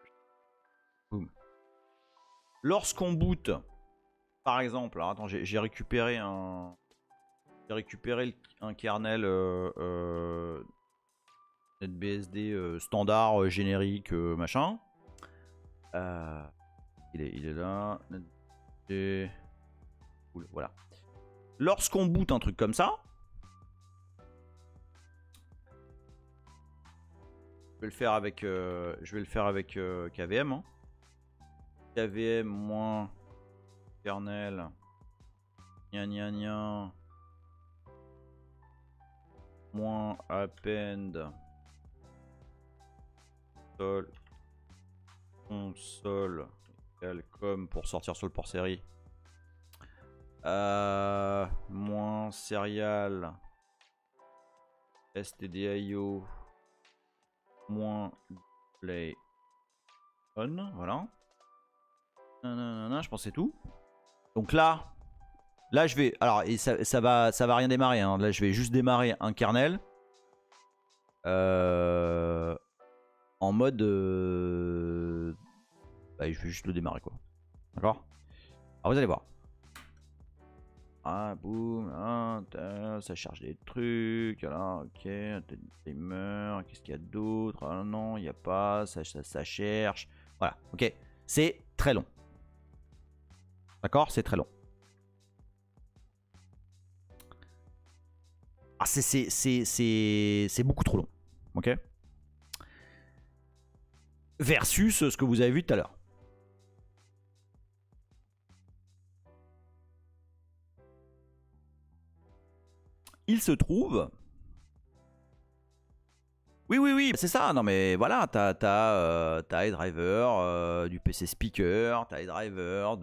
Boum. Lorsqu'on boot, par exemple, alors attends, j'ai récupéré un... un kernel NetBSD standard, générique, machin. Il est là. Et... Cool, voilà. Lorsqu'on boot un truc comme ça, je vais le faire avec, KVM. Hein. KVM moins kernel. Gna gna gna. moins append sol console égale com pour sortir sur le port série. Moins serial stdio moins play on, voilà. Je pense c'est tout. Donc là je vais, alors et ça va rien démarrer, hein. Là je vais juste démarrer un kernel en mode bah, je vais juste le démarrer quoi, d'accord. Alors vous allez voir. Ah boum, ah, ça charge des trucs, alors ok, timer, qu'est-ce qu'il y a d'autre? Ah non, il n'y a pas, ça cherche. Voilà, ok, c'est très long. D'accord, c'est très long. Ah, c'est beaucoup trop long, ok. Versus ce que vous avez vu tout à l'heure. Il se trouve... Oui, c'est ça. Non mais voilà, t'as iDriver, du PC speaker, t'as iDriver,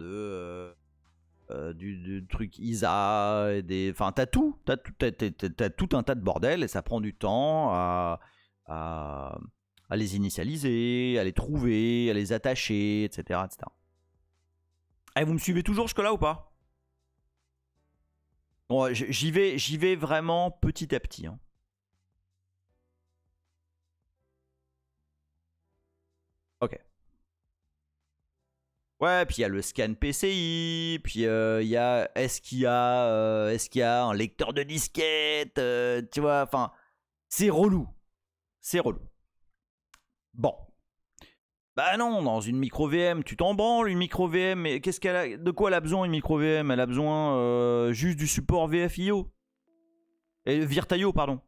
du truc ISA, enfin t'as tout, t'as tout un tas de bordel et ça prend du temps à les initialiser, à les trouver, à les attacher, etc. etc. Et vous me suivez toujours jusque-là ou pas? Bon, j'y vais vraiment petit à petit, hein. Ok. Ouais, puis il y a le scan PCI, puis il y a est-ce qu'il y a un lecteur de disquette, tu vois, enfin c'est relou. C'est relou. Bon. Bah non, dans une micro VM, tu t'en branles une micro VM, mais qu'est-ce qu'elle a, de quoi elle a besoin une micro VM? Elle a besoin juste du support VFIO et Virtaio, pardon.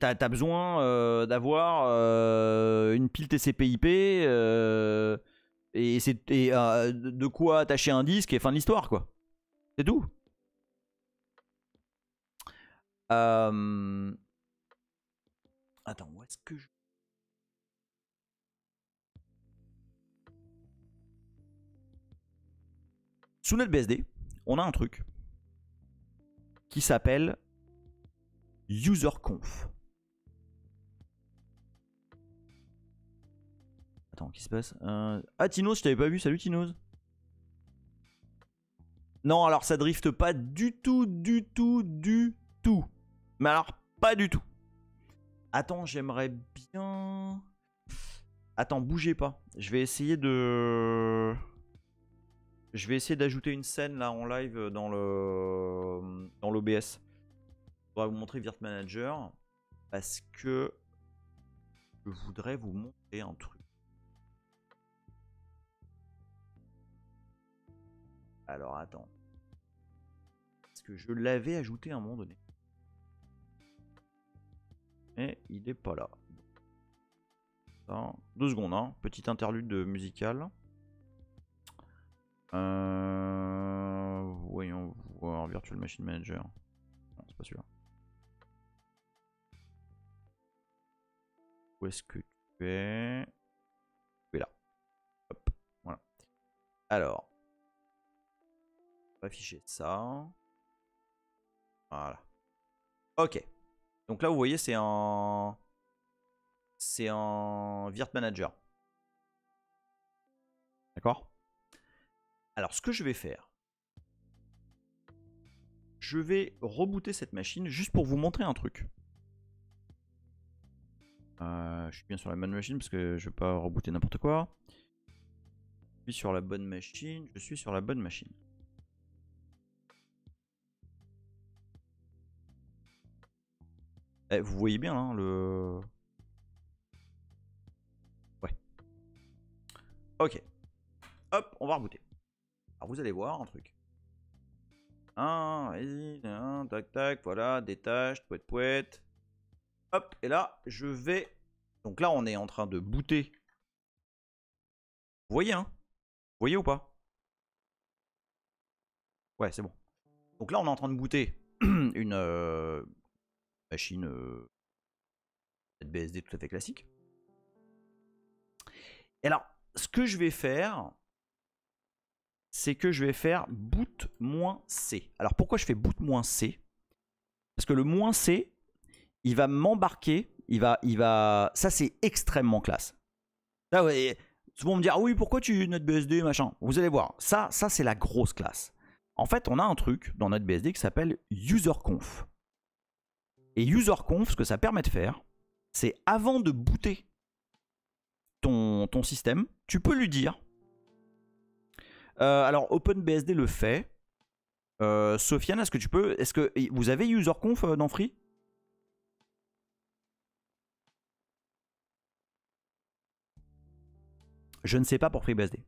T'as besoin d'avoir une pile TCP/IP et de quoi attacher un disque et fin de l'histoire quoi. C'est tout. Attends, où est-ce que je... Sous notre BSD, on a un truc qui s'appelle userconf. Attends, qu'est-ce qui se passe? Ah, Tinos, je t'avais pas vu. Salut, Tinos. Non, alors ça drifte pas du tout, du tout, du tout. Mais alors, pas du tout. Attends, j'aimerais bien... Attends, bougez pas. Je vais essayer de... Je vais essayer d'ajouter une scène là en live dans l'OBS. Je vais vous montrer Virt Manager parce que je voudrais vous montrer un truc. Alors attends. Parce que je l'avais ajouté à un moment donné. Et il n'est pas là. Attends, 2 secondes, hein. Petite interlude musicale. Voyons voir Virtual Machine Manager. Non, c'est pas celui-là. Où est-ce que tu es? Tu es là. Hop, voilà. Alors, on va afficher ça. Voilà. Ok. Donc là, vous voyez, c'est un Virt Manager. D'accord? Alors, ce que je vais faire, je vais rebooter cette machine juste pour vous montrer un truc. Je suis bien sur la bonne machine parce que je ne vais pas rebooter n'importe quoi. Je suis sur la bonne machine. Je suis sur la bonne machine. Eh, vous voyez bien hein, le... Ouais. Ok. Hop, on va rebooter. Alors vous allez voir un truc. Vas-y, tac tac, voilà, détache, pouette pouette. Hop, et là, je vais... Donc là, on est en train de booter. Vous voyez, hein? Vous voyez ou pas? Ouais, c'est bon. Donc là, on est en train de booter une machine NetBSD tout à fait classique. Et alors, ce que je vais faire, c'est que je vais faire boot-c. Alors pourquoi je fais boot-c? Parce que le -c, il va m'embarquer, ça c'est extrêmement classe. Là, ouais, souvent on me dit, ah oui, pourquoi tu NetBSD, machin. Vous allez voir, ça c'est la grosse classe. En fait, on a un truc dans NetBSD qui s'appelle userconf. Et userconf, ce que ça permet de faire, c'est avant de booter ton système, tu peux lui dire. Alors OpenBSD le fait. Sofiane, est-ce que vous avez userconf dans Free? Je ne sais pas pour FreeBSD.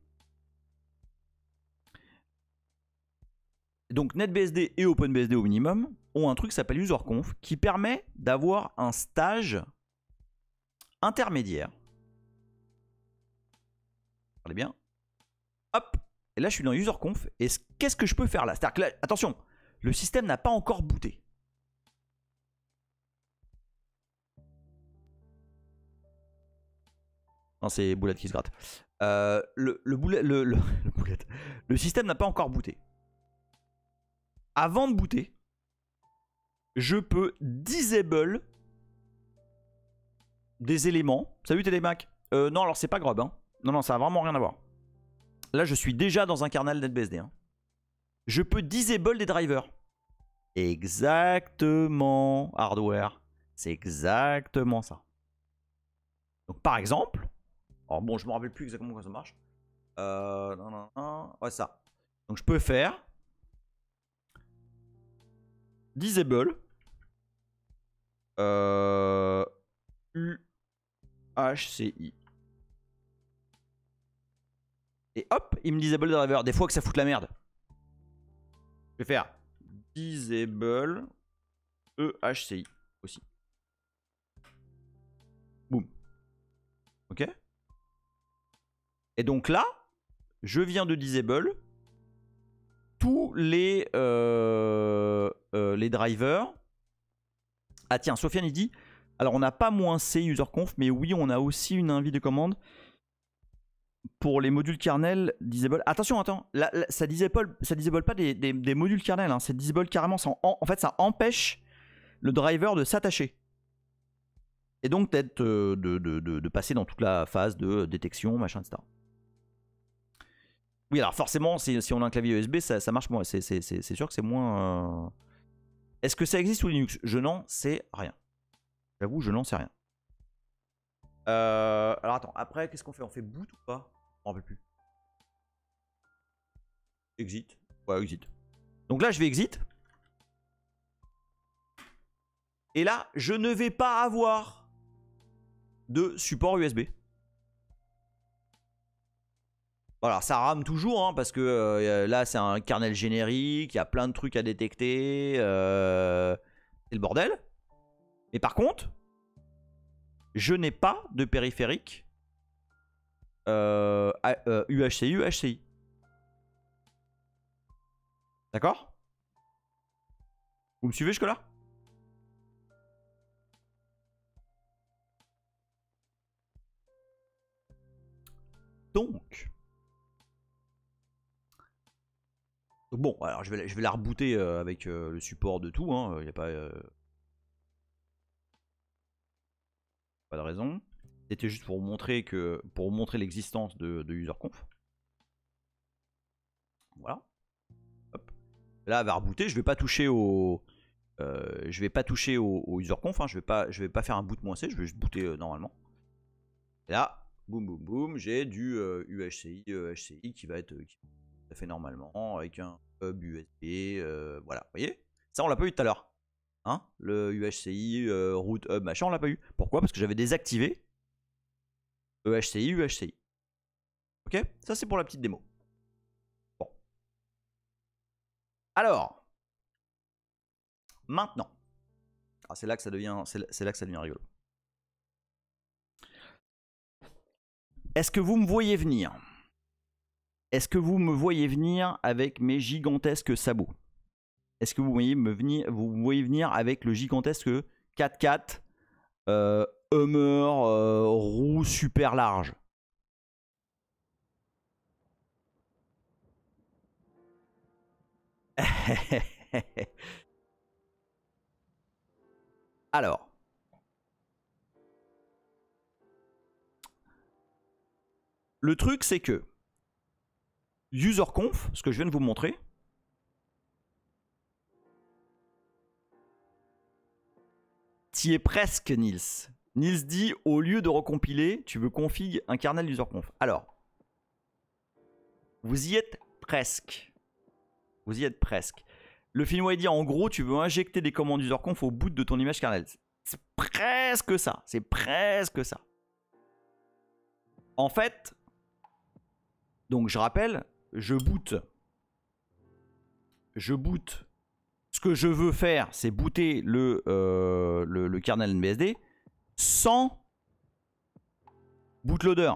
Donc NetBSD et OpenBSD au minimum ont un truc qui s'appelle userconf qui permet d'avoir un stage intermédiaire. Regardez bien. Hop. Et là, je suis dans userconf. Et qu'est-ce que je peux faire là? C'est-à-dire que là, attention, le système n'a pas encore booté. Non, c'est Boulette qui se gratte. Le système n'a pas encore booté. Avant de booter, je peux disable des éléments. Salut Télémac. Non, alors c'est pas Grub. Hein. Non, ça a vraiment rien à voir. Là, je suis déjà dans un kernel NetBSD. Hein. Je peux disable des drivers. Exactement, hardware. C'est exactement ça. Donc, par exemple, alors bon, je me rappelle plus exactement comment ça marche. Ouais, ça. Donc, je peux faire disable UHCI. Et hop, il me disable le driver. Des fois que ça fout la merde. Je vais faire disable EHCI aussi. Boum. Ok. Et donc là, je viens de disable tous les drivers. Ah tiens, Sofiane il dit, alors on n'a pas -c userconf, mais oui, on a aussi une invite de commande pour les modules kernel disable. Attention, attends, là, ça disable pas des modules kernel, hein, c'est disable carrément. En fait, ça empêche le driver de s'attacher. Et donc peut-être de passer dans toute la phase de détection, machin, etc. Oui, alors forcément, si on a un clavier USB, ça marche moins. C'est sûr que c'est moins... Est-ce que ça existe sous Linux? Je n'en sais rien. J'avoue, je n'en sais rien. Alors attends, après, qu'est-ce qu'on fait? On fait boot ou pas? Je m'en rappelle plus. Exit. Ouais, exit. Donc là, je vais exit. Et là, je ne vais pas avoir de support USB. Voilà, ça rame toujours, hein, parce que là, c'est un kernel générique, il y a plein de trucs à détecter. C'est le bordel. Mais par contre, je n'ai pas de périphérique UHCI, UHCI. D'accord? Vous me suivez jusque-là? Donc bon, alors je vais la rebooter avec le support de tout. Il n'y a pas de raison. C'était juste pour vous montrer l'existence de userconf. Voilà. Hop. Là, elle va rebooter. Je vais pas toucher au userconf. Hein. Je vais pas faire un boot -c. Je vais juste booter normalement. Et là, boum boum boum, j'ai du UHCI, EHCI qui va être tout à fait normalement avec un hub USB. Voilà, vous voyez? Ça, on l'a pas eu tout à l'heure. Hein, le UHCI, root hub, machin, on l'a pas eu. Pourquoi? Parce que j'avais désactivé EHCI, UHCI. Ok? Ça, c'est pour la petite démo. Bon. Alors, maintenant, c'est là que ça devient, rigolo. Est-ce que vous me voyez venir? Est-ce que vous me voyez venir avec mes gigantesques sabots? Est-ce que vous me voyez venir avec le gigantesque 4x4, Hummer, roue super large. Alors. Le truc, c'est que userconf, ce que je viens de vous montrer, t'y es presque, Nils. Nils dit, au lieu de recompiler, tu veux config un kernel userconf. Alors, vous y êtes presque. Vous y êtes presque. Le Finway dit, en gros, tu veux injecter des commandes userconf au bout de ton image kernel. C'est presque ça. C'est presque ça. En fait, donc je rappelle, je boot. Ce que je veux faire, c'est booter le kernel NBSD sans bootloader.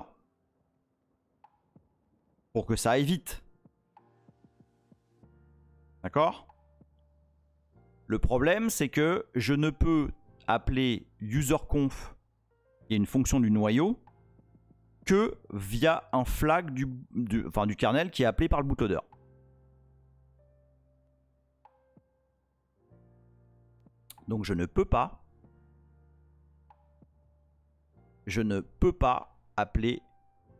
Pour que ça aille vite. D'accord? Le problème, c'est que je ne peux appeler userconf, qui est une fonction du noyau, que via un flag du kernel qui est appelé par le bootloader. Donc je ne peux pas appeler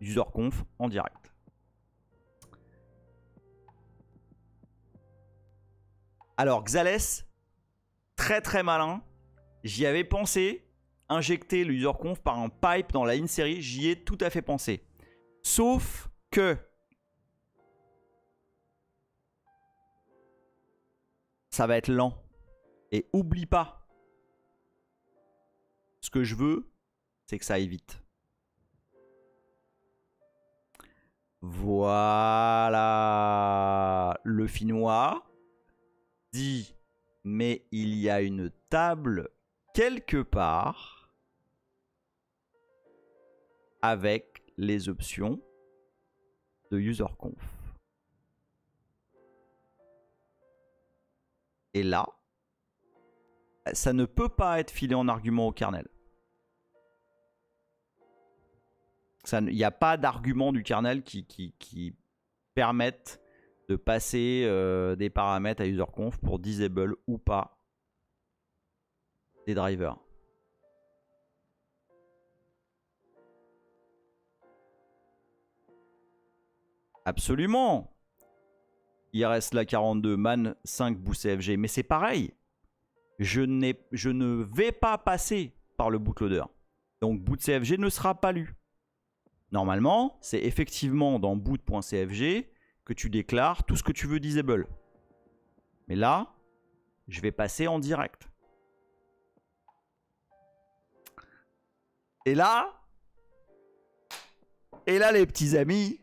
userconf en direct. Alors Xalès, très très malin, j'y avais pensé. Injecter le userconf par un pipe dans la in série, j'y ai tout à fait pensé. Sauf que ça va être lent. Et oublie pas, ce que je veux, c'est que ça aille vite. Voilà. Le Finnois dit, mais il y a une table quelque part avec les options de userconf. Et là, ça ne peut pas être filé en argument au kernel. Il n'y a pas d'argument du kernel qui permettent de passer des paramètres à userconf pour disable ou pas des drivers. Absolument. Il reste la 42 man 5 boot CFG. Mais c'est pareil. Je ne vais pas passer par le bootloader. Donc boot CFG ne sera pas lu. Normalement, c'est effectivement dans boot.cfg que tu déclares tout ce que tu veux disable. Mais là, je vais passer en direct. Et là, les petits amis.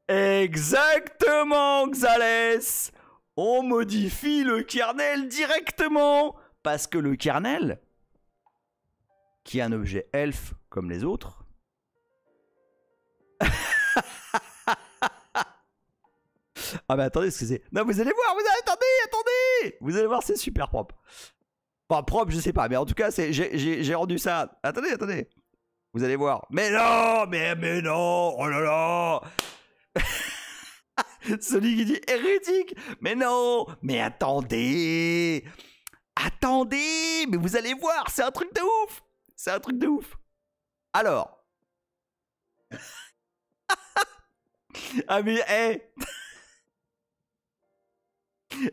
Exactement, Xalès. On modifie le kernel directement. Parce que le kernel, qui est un objet elf comme les autres, ah mais attendez, ce que c'est... Non, vous allez voir, attendez. Vous allez voir, c'est super propre. Enfin, propre, je sais pas, mais en tout cas, j'ai rendu ça... Attendez. Vous allez voir. Mais non, mais non, oh là là. Celui qui dit hérétique. Mais non, mais attendez, mais vous allez voir, c'est un truc de ouf. Alors. Ah mais,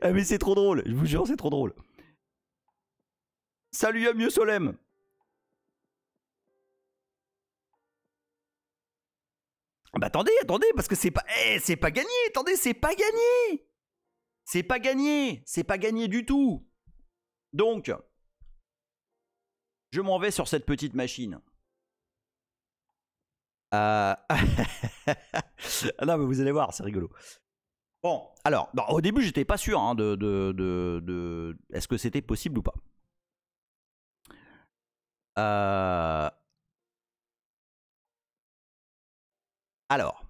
ah mais c'est trop drôle, je vous jure, c'est trop drôle. Salut à mieux Solem. Bah attendez, parce que c'est pas gagné, attendez, c'est pas gagné du tout. Donc, je m'en vais sur cette petite machine. Non mais vous allez voir, c'est rigolo. Bon, alors, au début j'étais pas sûr hein, est-ce que c'était possible ou pas. Alors,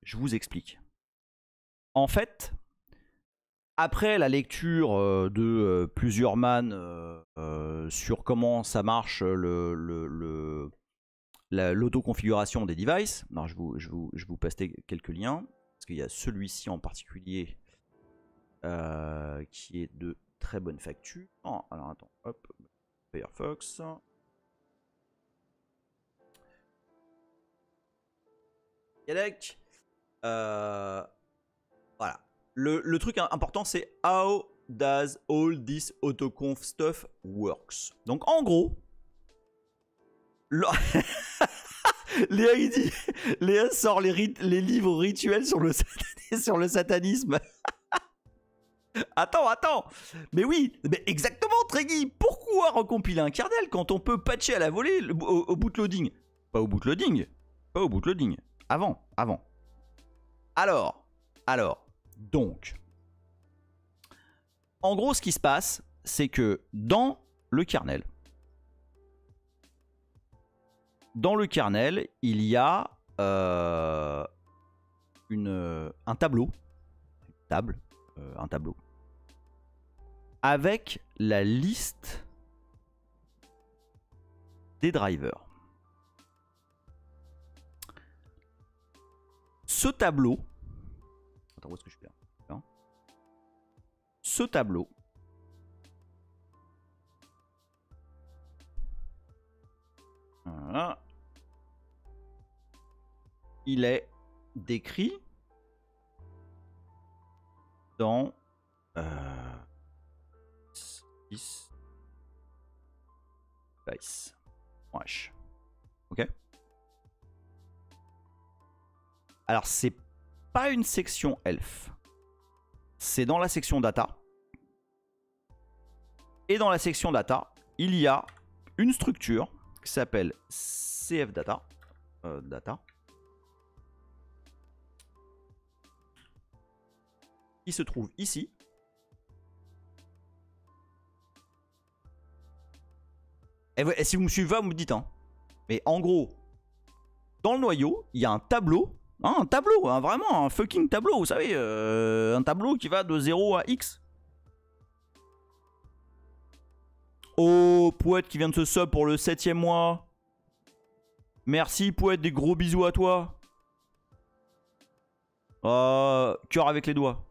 je vous explique. En fait, Après la lecture de plusieurs man sur comment ça marche l'autoconfiguration des devices, alors je vous passe quelques liens, parce qu'il y a celui-ci en particulier qui est de très bonne facture. Oh, alors attends, hop, Firefox. Yadek. Voilà. Le truc important, c'est how does all this autoconf stuff works. Donc en gros, Léa, il dit, Léa sort les livres rituels sur le satanisme. Attends. Mais oui, mais exactement, Treggy. Pourquoi recompiler un kernel quand on peut patcher à la volée au bootloading? Pas au bootloading. Avant. Alors, donc, en gros, ce qui se passe, c'est que dans le kernel, il y a un tableau, avec la liste des drivers. Ce tableau, attends, où est-ce que je suis là? Ce tableau voilà, il est décrit dans 6 device. Ok. Alors c'est pas une section elf, c'est dans la section data. Et dans la section data, il y a une structure qui s'appelle cfdata, qui se trouve ici. Et si vous me suivez, vous me dites. Hein. Mais en gros, dans le noyau, il y a un tableau. Hein, un tableau, hein, vraiment un fucking tableau, vous savez. Un tableau qui va de 0 à X. Oh, Pouette qui vient de se sub pour le 7e mois. Merci Pouette, des gros bisous à toi. Cœur avec les doigts.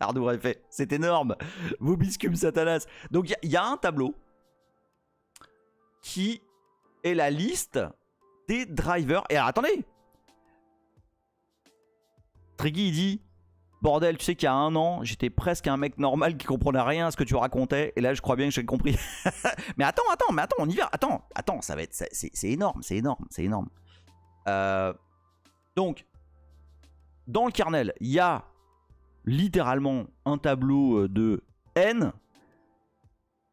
Ardour fait, c'est énorme. Vobiscum Satanas. Donc il y a un tableau qui est la liste des drivers. Et alors attendez, Triggy il dit, bordel, tu sais qu'il y a un an, j'étais presque un mec normal qui comprenait rien à ce que tu racontais. Et là je crois bien que j'ai compris. mais attends, on y va. Attends, ça va être, c'est énorme. Donc dans le kernel, il y a littéralement un tableau de N.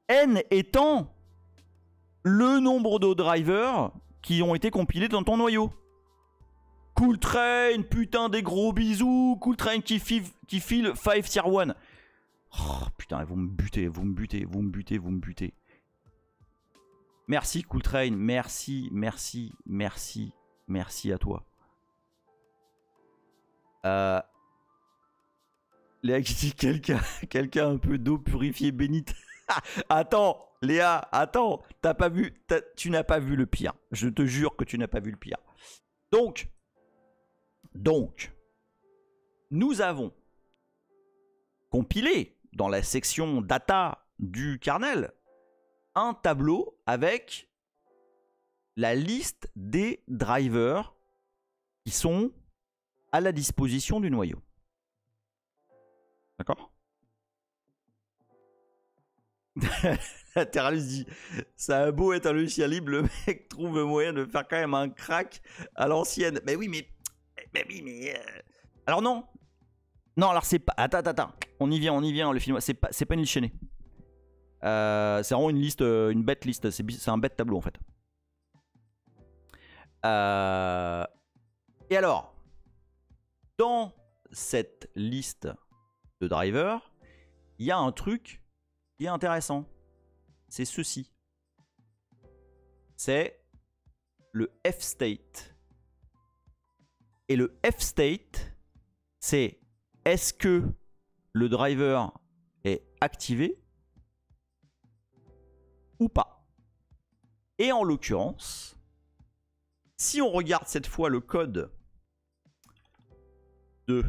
N étant le nombre de drivers qui ont été compilés dans ton noyau. Cool Train, putain des gros bisous. Cool Train qui file 5 tier 1. Oh, putain, vous me butez. Merci Cool Train, merci à toi. Léa qui dit quelqu'un un peu d'eau purifiée bénite. Attends, Léa, attends, tu n'as pas vu le pire. Je te jure que tu n'as pas vu le pire. Donc, nous avons compilé dans la section data du kernel un tableau avec la liste des drivers qui sont à la disposition du noyau. D'accord. Terralus dit, ça a beau être un logiciel libre, le mec trouve le moyen de faire quand même un crack à l'ancienne. Mais oui, mais... Alors non. Non, alors c'est pas... Attends. On y vient, le film. C'est pas une liste chaînée. C'est vraiment une liste, une bête liste. C'est un bête tableau en fait. Et alors, dans cette liste de drivers, il y a un truc qui est intéressant. C'est ceci. C'est le F-state. Et le F-state, c'est est-ce que le driver est activé ou pas. Et en l'occurrence, si on regarde cette fois le code de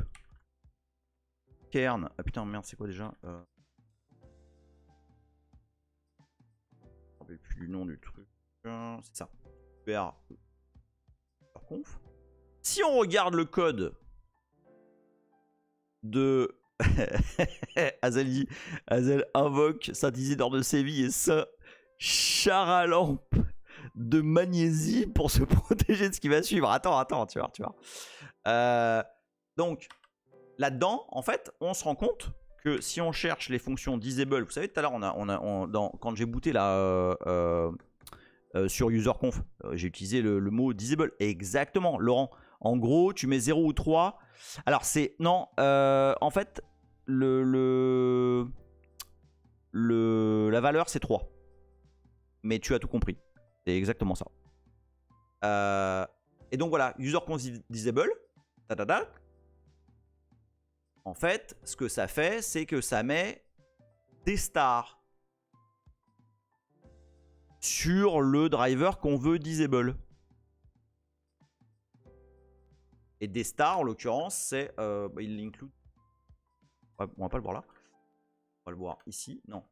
kern, ah putain merde c'est quoi déjà je me rappelle plus du nom du truc, c'est ça, conf. Si on regarde le code de Azel invoque synthétiseur de séville et ça charalampe de magnésie pour se protéger de ce qui va suivre. Attends, tu vois. Donc là-dedans, en fait, on se rend compte que si on cherche les fonctions disable, vous savez, tout à l'heure, quand j'ai booté là sur userconf, j'ai utilisé le mot disable. Exactement, Laurent. En gros, tu mets 0 ou 3. Alors, c'est. Non, en fait, la valeur, c'est 3. Mais tu as tout compris. C'est exactement ça. Et donc, voilà, userconf disable. En fait, ce que ça fait, c'est que ça met des stars sur le driver qu'on veut disable. Et des stars, en l'occurrence, c'est... il l'include. On va pas le voir là. On va le voir ici. Non.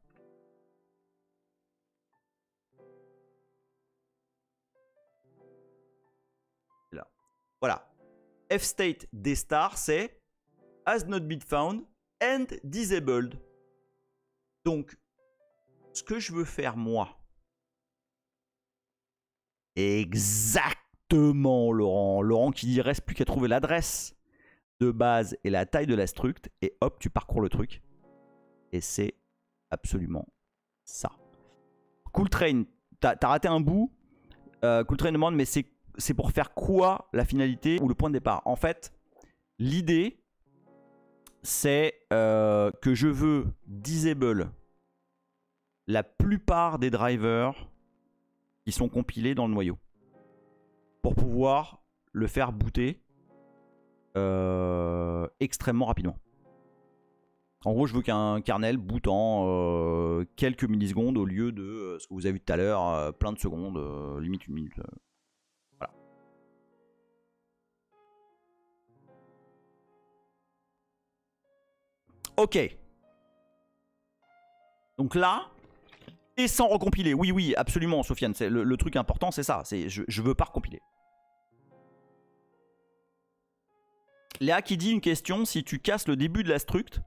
Là. Voilà. Fstate des stars, c'est has not been found and disabled. Donc, ce que je veux faire, moi, exactement, Laurent. Laurent qui dit, il reste plus qu'à trouver l'adresse de base et la taille de la struct. Et hop, tu parcours le truc. Et c'est absolument ça. Cooltrain, t'as raté un bout. Cooltrain demande, mais c'est pour faire quoi la finalité ou le point de départ? En fait, l'idée, c'est que je veux disable la plupart des drivers qui sont compilés dans le noyau pour pouvoir le faire booter extrêmement rapidement. En gros, je veux qu'un kernel boot en quelques millisecondes au lieu de ce que vous avez vu tout à l'heure, plein de secondes, limite une minute. Voilà. Ok. Donc là, et sans recompiler. Oui, oui, absolument, Sofiane. Le truc important, c'est ça. Je veux pas recompiler. Léa qui dit une question, si tu casses le début de la struct,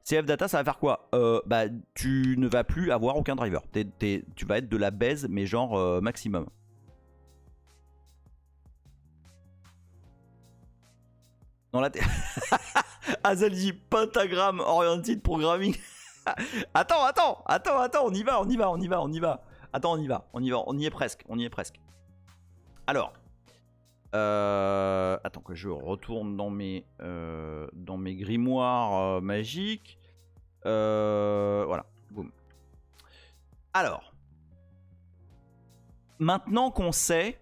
CFData, ça va faire quoi? Bah, tu ne vas plus avoir aucun driver. Tu vas être de la baise, mais genre maximum. Dans la Azal dit pentagramme oriented programming. Attends, on y va. Attends, on y est presque, Alors, attends que je retourne dans mes grimoires magiques. Voilà, boum. Alors, maintenant qu'on sait,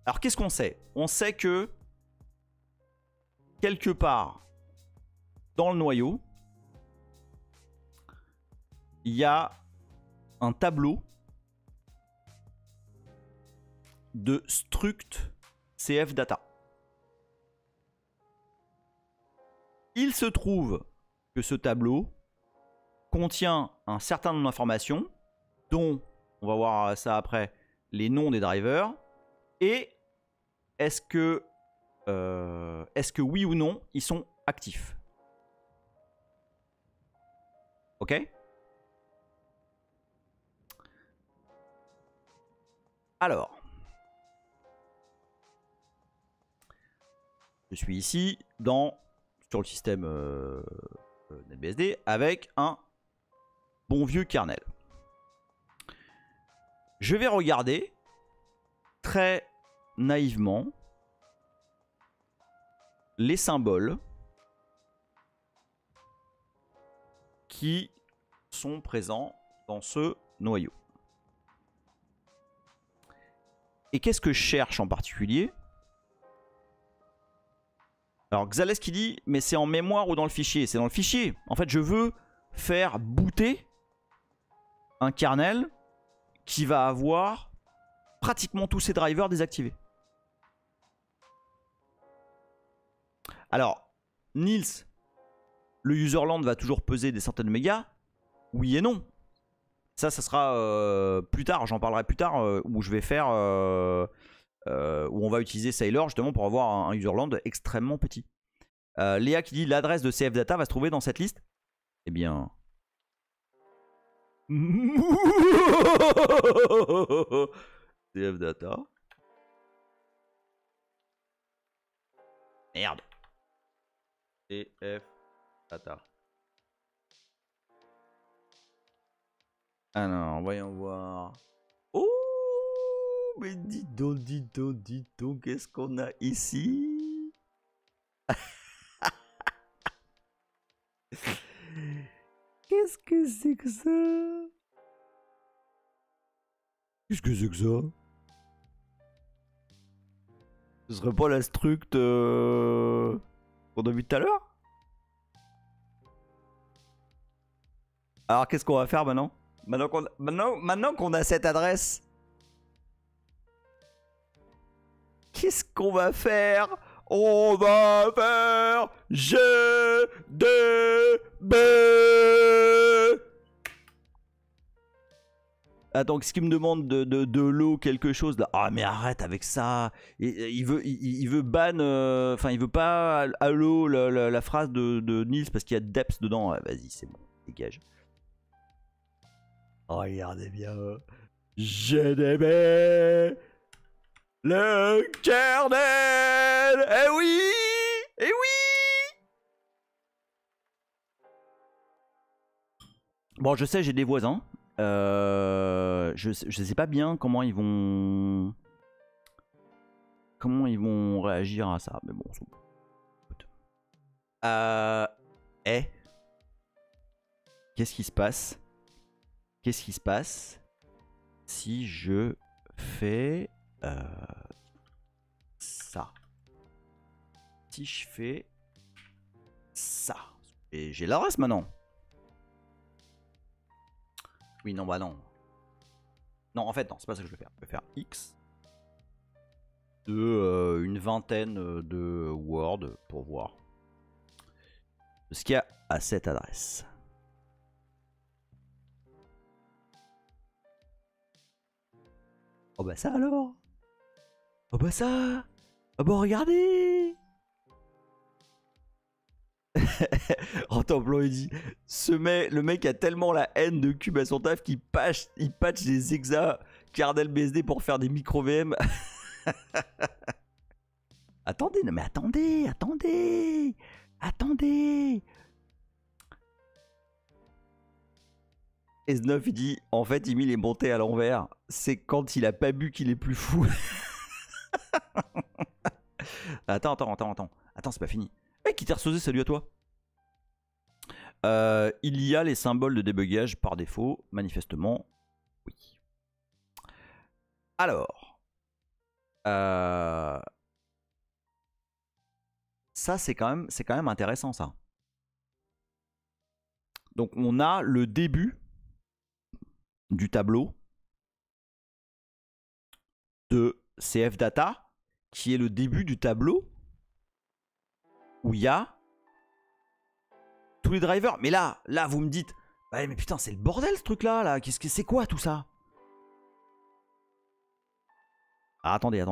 alors qu'est-ce qu'on sait? On sait que quelque part dans le noyau, il y a un tableau de struct CFData. Il se trouve que ce tableau contient un certain nombre d'informations, dont, on va voir ça après, les noms des drivers, et est-ce que oui ou non, ils sont actifs. Ok? Alors, je suis ici sur le système NetBSD avec un bon vieux kernel. Je vais regarder très naïvement les symboles qui sont présents dans ce noyau. Et qu'est-ce que je cherche en particulier? Alors Xales qui dit, mais c'est en mémoire ou dans le fichier? C'est dans le fichier. En fait, je veux faire booter un kernel qui va avoir pratiquement tous ses drivers désactivés. Alors, Nils, le userland va toujours peser des centaines de mégas? Oui et non. Ça sera plus tard, j'en parlerai plus tard, où je vais faire... où on va utiliser Sailor justement pour avoir un userland extrêmement petit. Léa qui dit l'adresse de CFData va se trouver dans cette liste. Eh bien... CFData. Merde. CFData. Alors, voyons voir. Oh, mais dis donc, qu'est-ce qu'on a ici? Qu'est-ce que c'est que ça? Qu'est-ce que c'est que ça? Ce serait pas la struct qu'on a vu tout à l'heure? Alors, qu'est-ce qu'on va faire maintenant? Maintenant qu'on a cette adresse, qu'est-ce qu'on va faire? On va faire GDB. Attends, qu'est-ce qu'il me demande de l'eau, quelque chose là? Ah mais arrête avec ça. Il veut ban, enfin il veut pas allo la phrase de Nils parce qu'il y a Deps dedans. Ouais, vas-y, c'est bon, dégage. Regardez bien. GDB. Le kernel. Eh oui. Eh oui. Bon, je sais, j'ai des voisins. Je sais pas bien comment ils vont réagir à ça, mais bon. Qu'est-ce qui se passe? Qu'est-ce qui se passe si je fais ça? Si je fais ça, et j'ai l'adresse maintenant. Oui, non, bah non. Non, en fait, non, c'est pas ça que je vais faire. Je vais faire X de une vingtaine de Word pour voir ce qu'il y a à cette adresse. Oh bah ça alors. Oh bah ça. Oh bah regardez. En temps il dit le mec a tellement la haine de Cube à son taf qu'il patch des exa kernel BSD pour faire des micro VM. Attendez, non mais attendez. S9 il dit en fait Emile est monté à l'envers, c'est quand il a pas bu qu'il est plus fou. Attends, c'est pas fini. Hey, qui t'a reçosé, salut à toi. Il y a les symboles de débugage par défaut, manifestement, oui. Alors, ça c'est quand même intéressant ça. Donc on a le début du tableau de CFData, qui est le début du tableau où il y a tous les drivers. Mais là vous me dites, ouais, mais putain, c'est le bordel ce truc là. Qu'est-ce que c'est, quoi tout ça? Ah, attendez.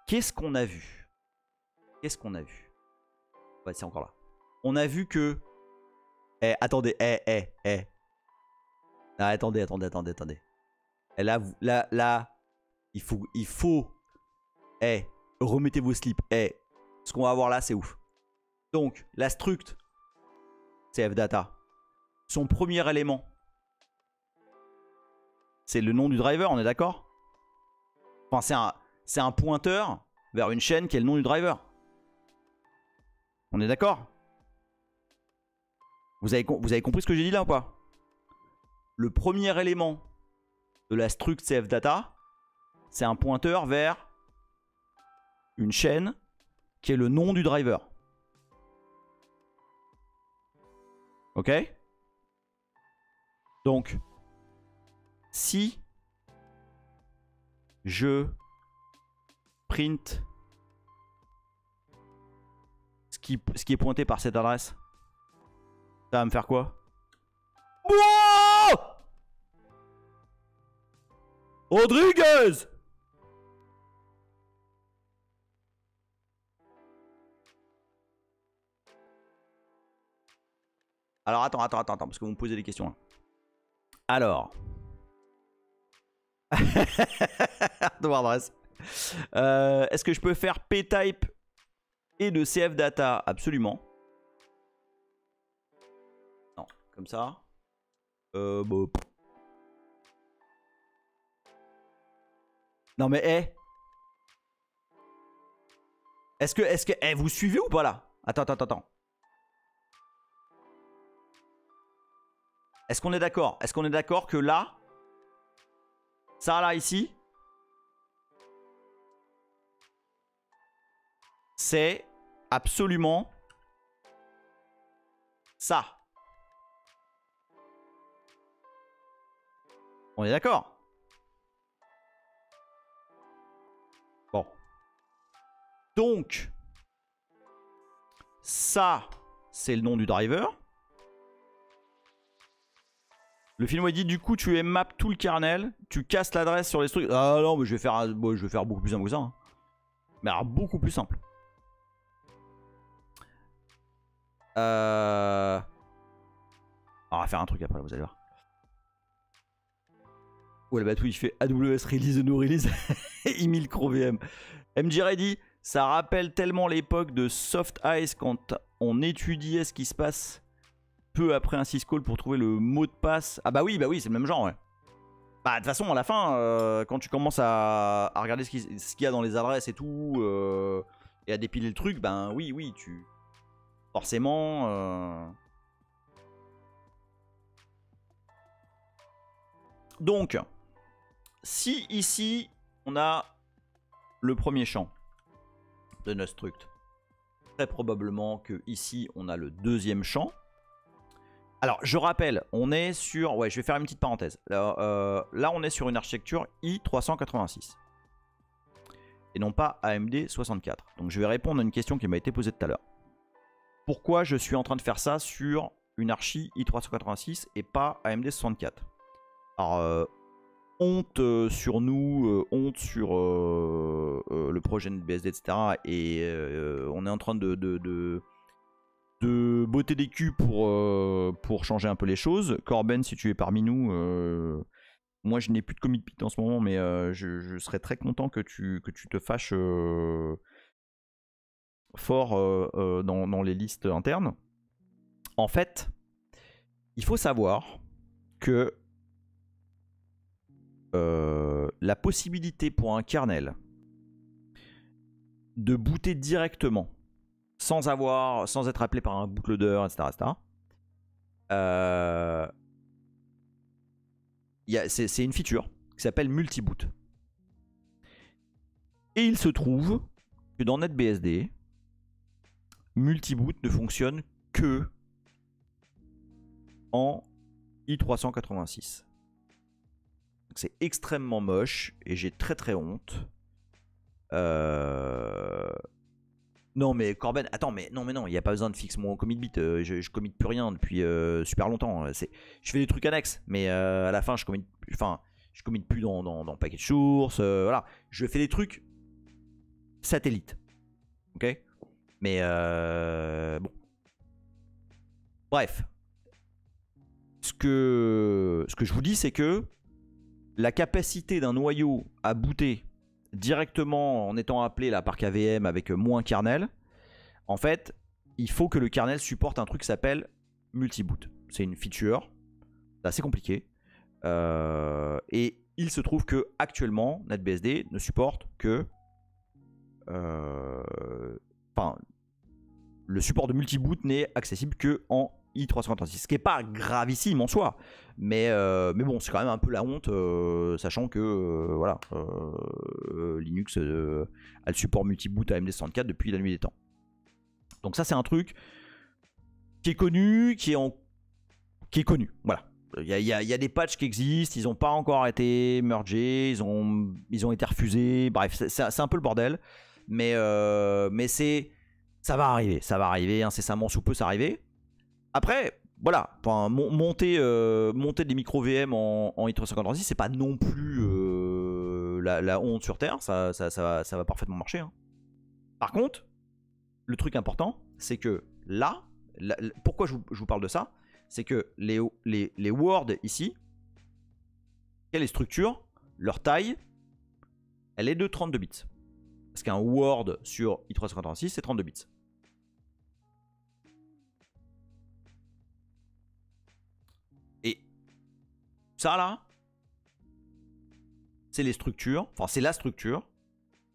Qu'est-ce qu'on a vu? Ouais, c'est encore là. On a vu que... attendez, Ah, attendez. Et là, il faut... remettez vos slips. Ce qu'on va voir là, c'est ouf. Donc, la struct CFData, son premier élément, c'est le nom du driver, on est d'accord? Enfin, c'est un pointeur vers une chaîne qui est le nom du driver. On est d'accord? Vous avez compris ce que j'ai dit là ou pas? Le premier élément de la struct CFData, c'est un pointeur vers une chaîne qui est le nom du driver. Ok? Donc, si je print ce qui est pointé par cette adresse, ça va me faire quoi? Wow! Rodriguez! Alors attends, parce que vous me posez des questions. Hein. Alors. Est-ce que je peux faire p-type et de cf data? Absolument. Non, comme ça. Bon. Non mais est-ce que vous suivez ou pas là? Attends. Est-ce qu'on est d'accord? Est-ce qu'on est d'accord que là, ça là ici, c'est absolument ça. On est d'accord? Bon. Donc, ça, c'est le nom du driver. Le film dit du coup tu map tout le kernel, tu casses l'adresse sur les trucs. Ah non mais je vais faire beaucoup plus simple que ça. Hein. Mais alors beaucoup plus simple. On va faire un truc après, vous allez voir. Ouais le bateau il fait AWS release no release. Emile CroVM. MJ Ready, ça rappelle tellement l'époque de Soft Ice quand on étudiait ce qui se passe peu après un syscall pour trouver le mot de passe. Ah bah oui, c'est le même genre, ouais. Bah de toute façon, à la fin, quand tu commences à regarder ce qu'il y a dans les adresses et tout, et à dépiler le truc, ben oui, tu... Forcément... Donc, si ici, on a le premier champ de notre struct, très probablement que ici, on a le deuxième champ. Alors, je rappelle, on est sur... Ouais, je vais faire une petite parenthèse. Là, on est sur une architecture i386. Et non pas AMD 64. Donc, je vais répondre à une question qui m'a été posée tout à l'heure. Pourquoi je suis en train de faire ça sur une archi i386 et pas AMD 64? Alors, honte sur nous, honte sur le projet de BSD, etc. Et on est en train de botter des culs pour changer un peu les choses. Corben, si tu es parmi nous, moi je n'ai plus de commit pit en ce moment, mais je serais très content que tu te fâches fort dans les listes internes. En fait, il faut savoir que la possibilité pour un kernel de booter directement sans être appelé par un bootloader, etc. C'est une feature qui s'appelle multiboot. Et il se trouve que dans NetBSD, multiboot ne fonctionne que en i386. C'est extrêmement moche et j'ai très honte. Non mais Corben, attends, mais non, il n'y a pas besoin de fixer mon commit bit. Je commit plus rien depuis super longtemps. Je fais des trucs annexes, mais à la fin je commit plus dans package source. Voilà, je fais des trucs satellites. Ok, mais bon. Bref, ce que je vous dis, c'est que la capacité d'un noyau à booter directement en étant appelé là par KVM avec moins kernel, en fait, il faut que le kernel supporte un truc qui s'appelle multiboot. C'est une feature, c'est assez compliqué. Et il se trouve que actuellement, NetBSD ne supporte que... le support de multiboot n'est accessible que en i386. Ce qui n'est pas gravissime en soi. Mais bon, c'est quand même un peu la honte, sachant que voilà, Linux a le support multi-boot AMD64 depuis la nuit des temps. Donc ça, c'est un truc qui est connu, qui est connu. Voilà. Il y a des patchs qui existent, ils n'ont pas encore été mergés, ils ont été refusés. Bref, c'est un peu le bordel. Mais ça va arriver incessamment sous peu, ça va arriver. Après, voilà, enfin, monter des micro VM en i386, c'est pas non plus la honte sur Terre, ça va parfaitement marcher. Hein. Par contre, le truc important, c'est que là, pourquoi je vous parle de ça, c'est que les Word ici, les structures, leur taille, elle est de 32 bits. Parce qu'un Word sur i386, c'est 32 bits. Et ça là, c'est les structures, enfin c'est la structure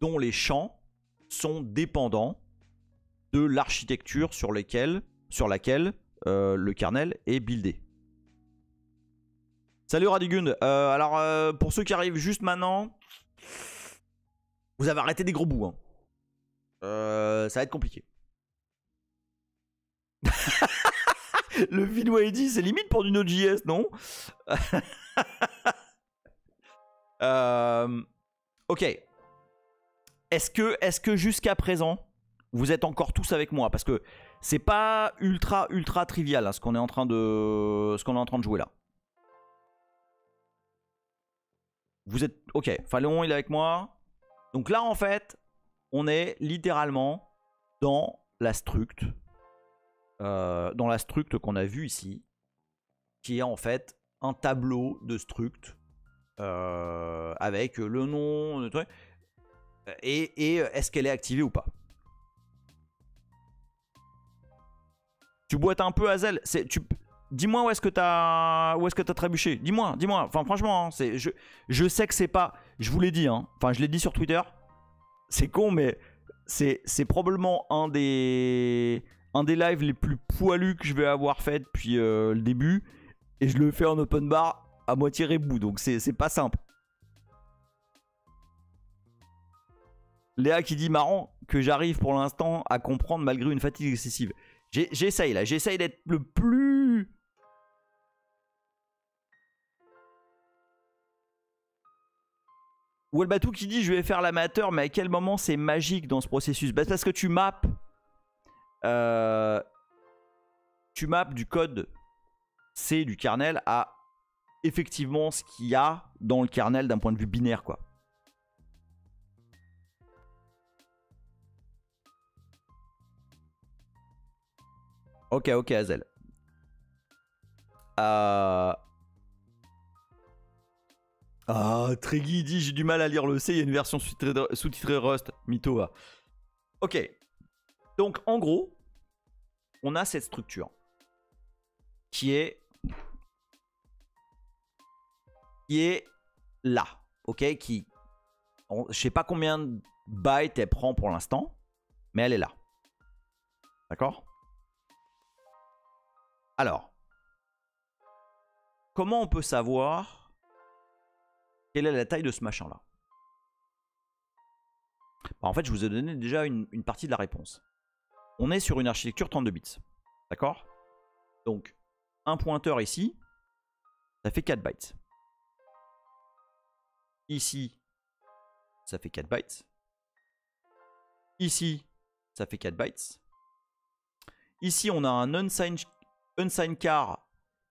dont les champs sont dépendants de l'architecture sur laquelle le kernel est buildé. Salut Radigund. Alors pour ceux qui arrivent juste maintenant, vous avez arrêté des gros bouts. Hein. Ça va être compliqué. Le Vidway dit c'est limite pour du Node.js, non? Ok. Est-ce que jusqu'à présent, vous êtes encore tous avec moi? Parce que c'est pas ultra trivial hein, ce qu'on est en train de jouer là. Vous êtes ok. Phaléon il est avec moi. Donc là en fait, on est littéralement dans la struct. Qu'on a vu ici, qui est en fait un tableau de struct avec le nom, le truc, et est-ce qu'elle est activée ou pas. Tu boites un peu, Hazel. Dis-moi où est-ce que t'as trébuché. Dis-moi. Enfin, franchement, hein, je sais que c'est pas. Je vous l'ai dit, hein. Enfin, je l'ai dit sur Twitter. C'est con, mais c'est probablement un des lives les plus poilus que je vais avoir fait depuis le début. Et je le fais en open bar à moitié reboot. Donc c'est pas simple. Léa qui dit marrant que j'arrive pour l'instant à comprendre malgré une fatigue excessive. J'essaye là. J'essaye d'être le plus... Walbatou qui dit je vais faire l'amateur, mais à quel moment c'est magique dans ce processus? Bah, parce que tu mappes du code C du kernel à effectivement ce qu'il y a dans le kernel d'un point de vue binaire quoi. Ok Hazel. Treggy dit j'ai du mal à lire le C, il y a une version sous-titrée Rust. Mytho. Ok. Donc en gros, on a cette structure qui est là. Ok. Je sais pas combien de bytes elle prend pour l'instant, mais elle est là. D'accord? Alors, comment on peut savoir quelle est la taille de ce machin-là? En fait, je vous ai donné déjà une partie de la réponse. On est sur une architecture 32 bits. D'accord? Donc, un pointeur ici, ça fait 4 bytes. Ici, ça fait 4 bytes. Ici, ça fait 4 bytes. Ici, on a un unsigned char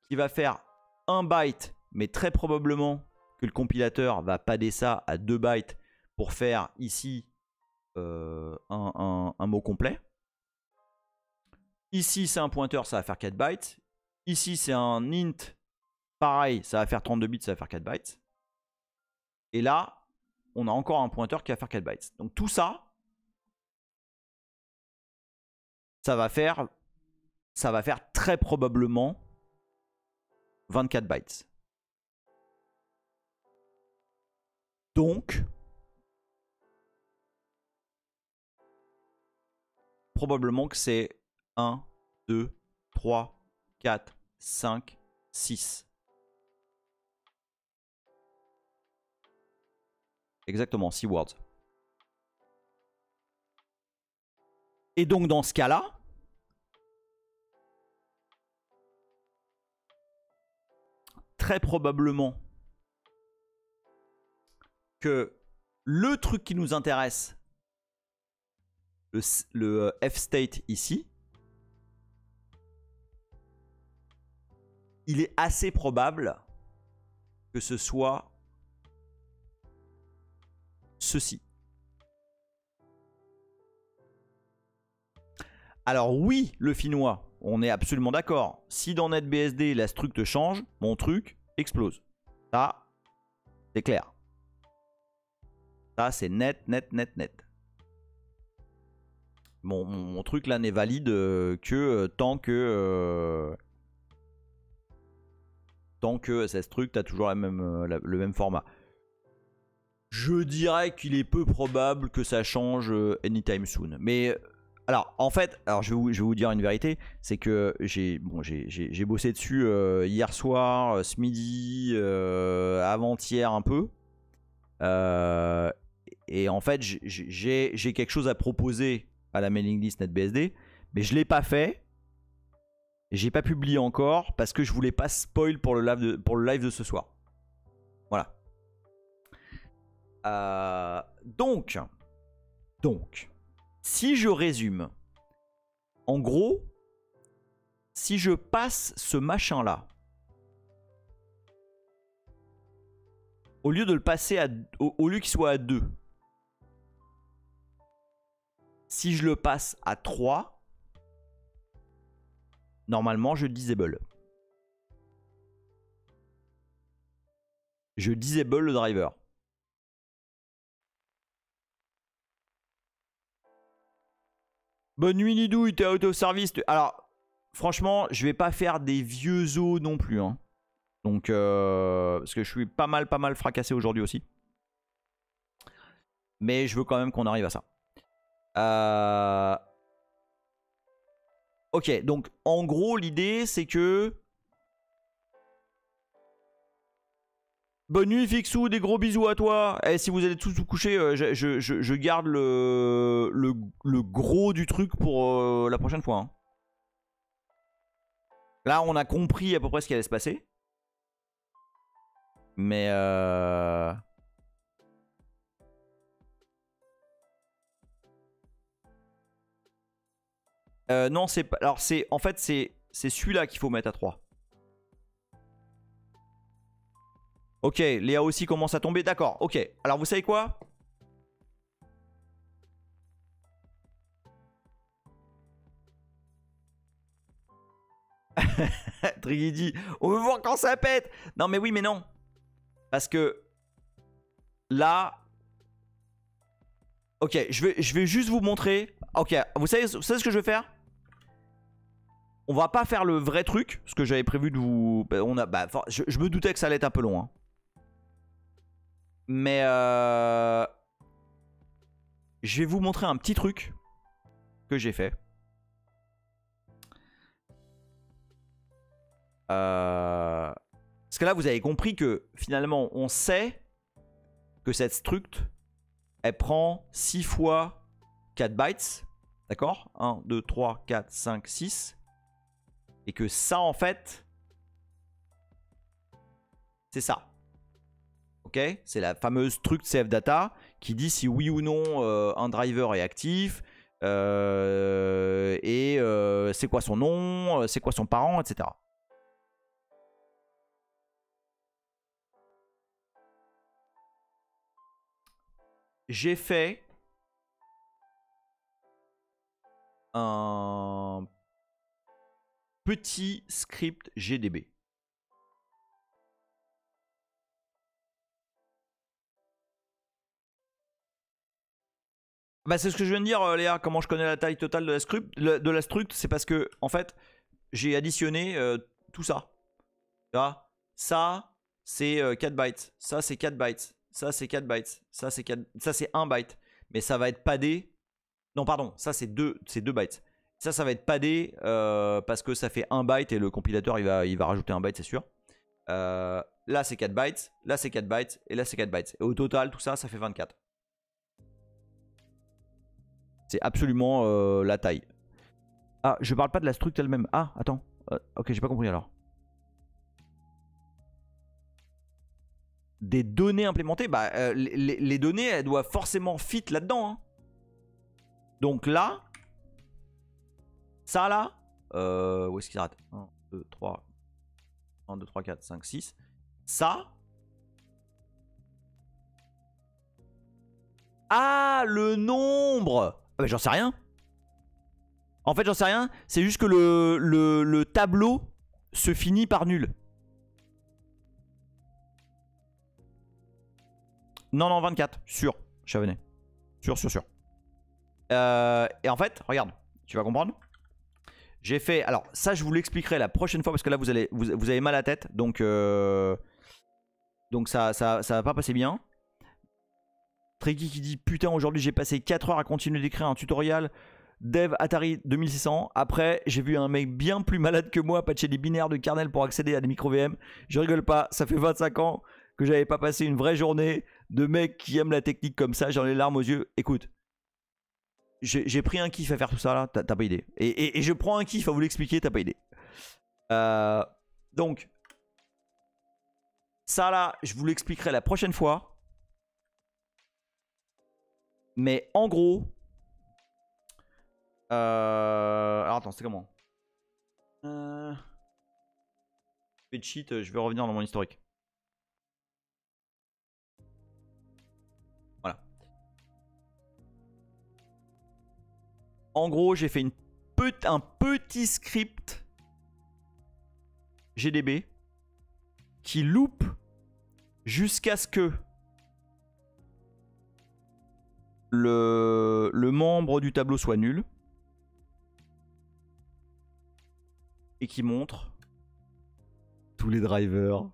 qui va faire 1 byte, mais très probablement que le compilateur va padder ça à 2 bytes pour faire ici un mot complet. Ici, c'est un pointeur, ça va faire 4 bytes. Ici, c'est un int, pareil, ça va faire 32 bits, ça va faire 4 bytes. Et là, on a encore un pointeur qui va faire 4 bytes. Donc tout ça, ça va faire très probablement 24 bytes. Donc, probablement que c'est 1, 2, 3, 4, 5, 6. Exactement, 6 words. Et donc dans ce cas-là, très probablement que le truc qui nous intéresse, le F-state ici, il est assez probable que ce soit ceci. Alors oui, le finnois, on est absolument d'accord. Si dans NetBSD, la struct change, mon truc explose. Ça, c'est clair. Ça, c'est net, net, net, net. Mon truc là n'est valide que tant que cette struct a toujours le même format. Je dirais qu'il est peu probable que ça change anytime soon. Mais alors, en fait, je vais vous dire une vérité, c'est que j'ai bossé dessus hier soir, ce midi, avant-hier un peu. Et en fait, j'ai quelque chose à proposer à la mailing list NetBSD, mais je ne l'ai pas fait. Et j'ai pas publié encore parce que je voulais pas spoil pour le live de ce soir. Voilà. Donc, si je résume, en gros, si je passe ce machin-là, au lieu de le passer au lieu qu'il soit à 2, si je le passe à 3, normalement je disable. Je disable le driver. Bonne nuit Nidou, t'es out of service. Alors, franchement, je vais pas faire des vieux os non plus. Hein. Donc, parce que je suis pas mal fracassé aujourd'hui aussi. Mais je veux quand même qu'on arrive à ça. Ok, donc en gros, l'idée, c'est que... Bonne nuit Fixou, des gros bisous à toi. Et si vous allez tous vous coucher, je garde le gros du truc pour la prochaine fois. Hein. Là, on a compris à peu près ce qui allait se passer. Mais... non, c'est pas... Alors, en fait, c'est celui-là qu'il faut mettre à 3. Ok, Léa aussi commence à tomber. D'accord, ok. Alors, vous savez quoi? Triggy dit, on veut voir quand ça pète. Non, mais oui, mais non. Parce que là... Ok, je vais juste vous montrer. Ok, vous savez ce que je vais faire? On va pas faire le vrai truc, ce que j'avais prévu de vous... je me doutais que ça allait être un peu long. Hein. Mais je vais vous montrer un petit truc que j'ai fait. Parce que là, vous avez compris que finalement, on sait que cette struct, elle prend 6 fois 4 bytes. D'accord? 1, 2, 3, 4, 5, 6. Et que ça, en fait, c'est ça. Ok? C'est la fameuse struct CFData qui dit si oui ou non un driver est actif. Et c'est quoi son nom, c'est quoi son parent, etc. J'ai fait un petit script GDB. Bah c'est ce que je viens de dire, Léa. Comment je connais la taille totale de la struct, c'est parce que en fait j'ai additionné tout ça. Tu vois, ça c'est 4 bytes, ça c'est 4 bytes, ça c'est 4 bytes, ça c'est 1 byte. Mais ça va être padé. Non pardon, ça c'est 2 bytes. Ça va être padé parce que ça fait 1 byte et le compilateur il va rajouter 1 byte, c'est sûr. Là c'est 4 bytes, là c'est 4 bytes et là c'est 4 bytes. Et au total, tout ça, ça fait 24. C'est absolument la taille. Ah, je parle pas de la structure elle-même. Ah, attends. Ok, j'ai pas compris alors. Des données implémentées, bah les données elles doivent forcément fit là-dedans. Hein. Donc là, ça là, où est-ce qu'il s'arrête 1, 2, 3, 1, 2, 3, 4, 5, 6. Ça. Ah, le nombre. Ah bah, j'en sais rien. En fait, j'en sais rien. C'est juste que le tableau se finit par nul. Non, non, 24. Sûr. Chavenet. Sûr, sûr, sûr. Et en fait, regarde. Tu vas comprendre. J'ai fait... Alors, ça, je vous l'expliquerai la prochaine fois parce que là, vous avez mal à la tête. Donc ça va pas passer bien. Tricky qui dit putain, aujourd'hui j'ai passé 4 heures à continuer d'écrire un tutoriel dev Atari 2600. Après, j'ai vu un mec bien plus malade que moi patcher des binaires de kernel pour accéder à des micro VM. Je rigole pas, ça fait 25 ans que j'avais pas passé une vraie journée de mec qui aime la technique comme ça. J'en ai les larmes aux yeux. Écoute, j'ai pris un kiff à faire tout ça là, t'as pas idée. Et je prends un kiff à vous l'expliquer, t'as pas idée. Donc, ça là, je vous l'expliquerai la prochaine fois. Mais en gros... alors attends, c'était comment cheat, je vais revenir dans mon historique. Voilà. En gros, j'ai fait un petit script GDB qui loupe jusqu'à ce que le membre du tableau soit nul. Et qui montre tous les drivers.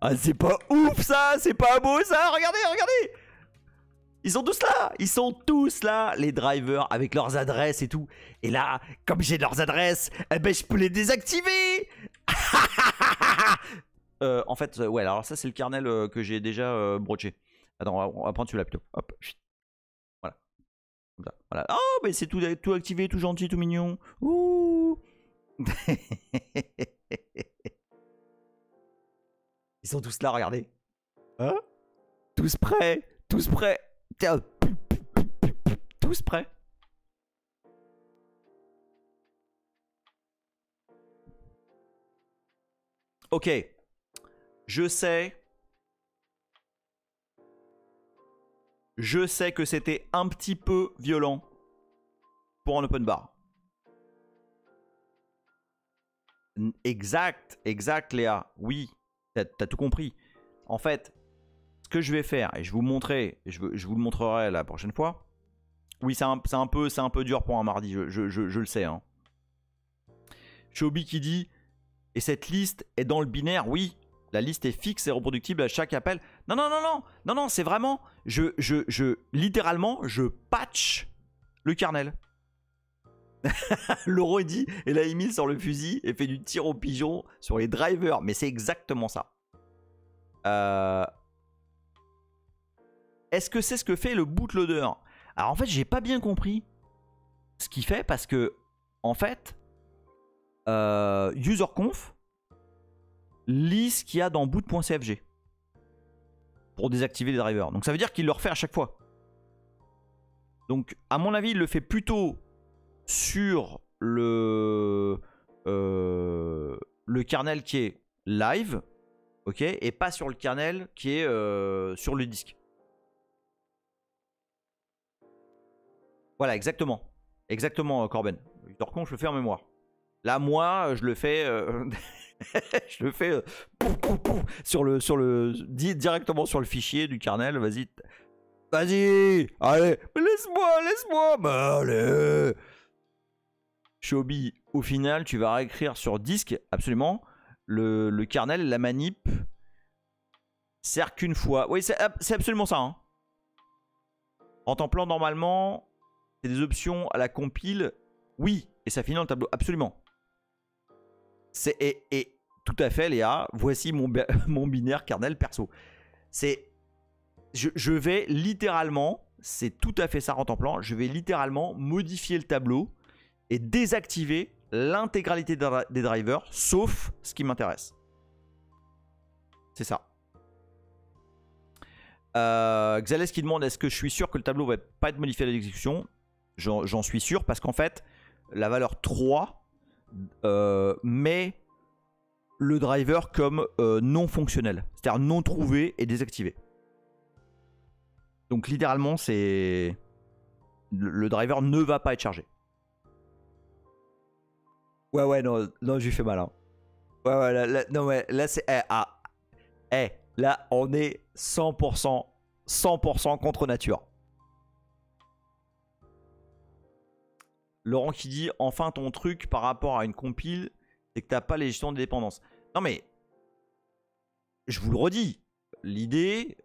Ah, c'est pas ouf ça, c'est pas beau ça, regardez, regardez. Ils sont tous là, ils sont tous là, les drivers avec leurs adresses et tout. Et là, comme j'ai leurs adresses, eh ben je peux les désactiver. En fait, ouais, alors ça c'est le kernel que j'ai déjà broché. Attends, on va prendre celui-là plutôt. Hop, voilà. Comme ça. Voilà. Oh, mais c'est tout activé, tout gentil, tout mignon. Ouh. Ils sont tous là, regardez. Hein? Tous prêts. Tous prêts. Tous prêts. Ok. Je sais. Je sais que c'était un petit peu violent pour un open bar. Exact, exact Léa. Oui, t'as tout compris. En fait, ce que je vais faire, et je vous montrerai, je vous le montrerai la prochaine fois. Oui, c'est un peu dur pour un mardi, je le sais. Hein. Shobi qui dit, et cette liste est dans le binaire, oui. La liste est fixe et reproductible à chaque appel. Non, non, non, non, non, non, c'est vraiment, littéralement, je patch le kernel. Laurent il dit, et là Emile sort le fusil et fait du tir au pigeon sur les drivers. Mais c'est exactement ça. Est-ce que c'est ce que fait le bootloader? Alors en fait, j'ai pas bien compris ce qu'il fait parce que, en fait, userconf lit ce qu'il y a dans boot.cfg pour désactiver les drivers. Donc ça veut dire qu'il le refait à chaque fois. Donc à mon avis, il le fait plutôt sur le kernel qui est live, ok, et pas sur le kernel qui est sur le disque. Voilà, exactement. Exactement, Corben. Userconf, je le fais en mémoire. Là, moi, je le fais... je le fais directement sur le fichier du kernel. Vas-y. Vas-y. Allez. Laisse-moi. Bah, allez. Shobi, au final, tu vas réécrire sur disque, absolument. Le kernel, la manip, sert qu'une fois. Oui, c'est absolument ça. Hein. En temps plan, normalement, c'est des options à la compile. Oui, et ça finit dans le tableau. Absolument. Et tout à fait, Léa, voici mon binaire kernel perso. Je vais littéralement, c'est tout à fait ça en temps plan, je vais littéralement modifier le tableau et désactiver l'intégralité des drivers, sauf ce qui m'intéresse. C'est ça. Xales qui demande est-ce que je suis sûr que le tableau va pas être modifié à l'exécution. J'en suis sûr parce qu'en fait, la valeur 3 met le driver comme non fonctionnel, c'est-à-dire non trouvé et désactivé. Donc littéralement, c'est le driver ne va pas être chargé. Ouais, non, j'ai fait mal. Hein. Ouais, non, ouais, là c'est... là, on est 100% contre nature. Laurent qui dit, enfin ton truc par rapport à une compile, c'est que t'as pas les gestions de dépendance. Non mais, je vous le redis, l'idée,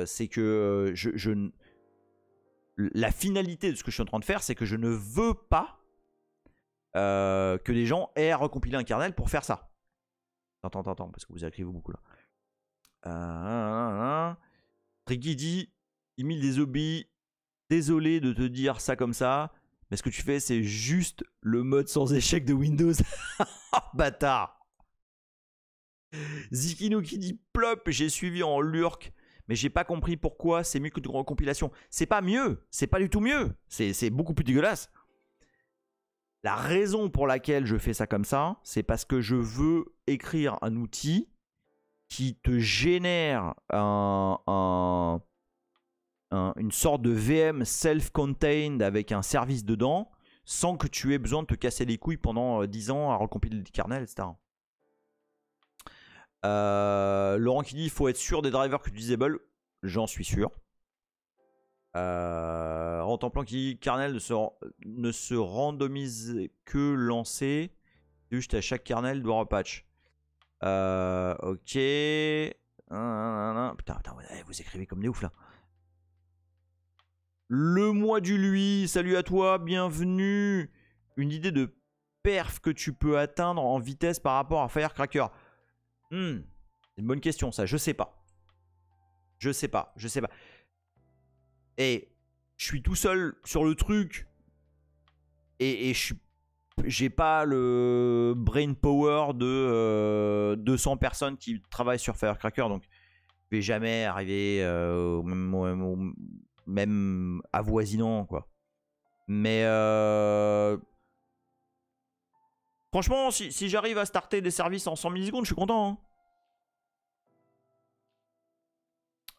c'est que la finalité de ce que je suis en train de faire, c'est que je ne veux pas que les gens aient à recompiler un kernel pour faire ça. Attends, parce que vous écrivez beaucoup là. Ricky dit, Emile Désobéi, désolé de te dire ça comme ça, mais ce que tu fais, c'est juste le mode sans échec de Windows. Bâtard. Zikino qui dit, plop, j'ai suivi en lurk, mais j'ai pas compris pourquoi c'est mieux que de recompilation. C'est pas mieux, c'est pas du tout mieux, c'est beaucoup plus dégueulasse. La raison pour laquelle je fais ça comme ça, c'est parce que je veux écrire un outil qui te génère une sorte de VM self-contained avec un service dedans, sans que tu aies besoin de te casser les couilles pendant 10 ans à recompiler des kernels, etc. Laurent qui dit il faut être sûr des drivers que tu disable. J'en suis sûr. Rentemplant qui dit kernel ne se randomise que lancé. Juste à chaque kernel doit repatch. Ok. Putain, vous écrivez comme des oufs là. Le mois du lui, salut à toi, bienvenue. Une idée de perf que tu peux atteindre en vitesse par rapport à Firecracker. C'est une bonne question ça, je sais pas. Je sais pas. Et je suis tout seul sur le truc. Et j'ai pas le brain power de 200 personnes qui travaillent sur Firecracker. Donc je vais jamais arriver même avoisinant quoi. Mais franchement, si j'arrive à starter des services en 100 millisecondes, je suis content. Hein.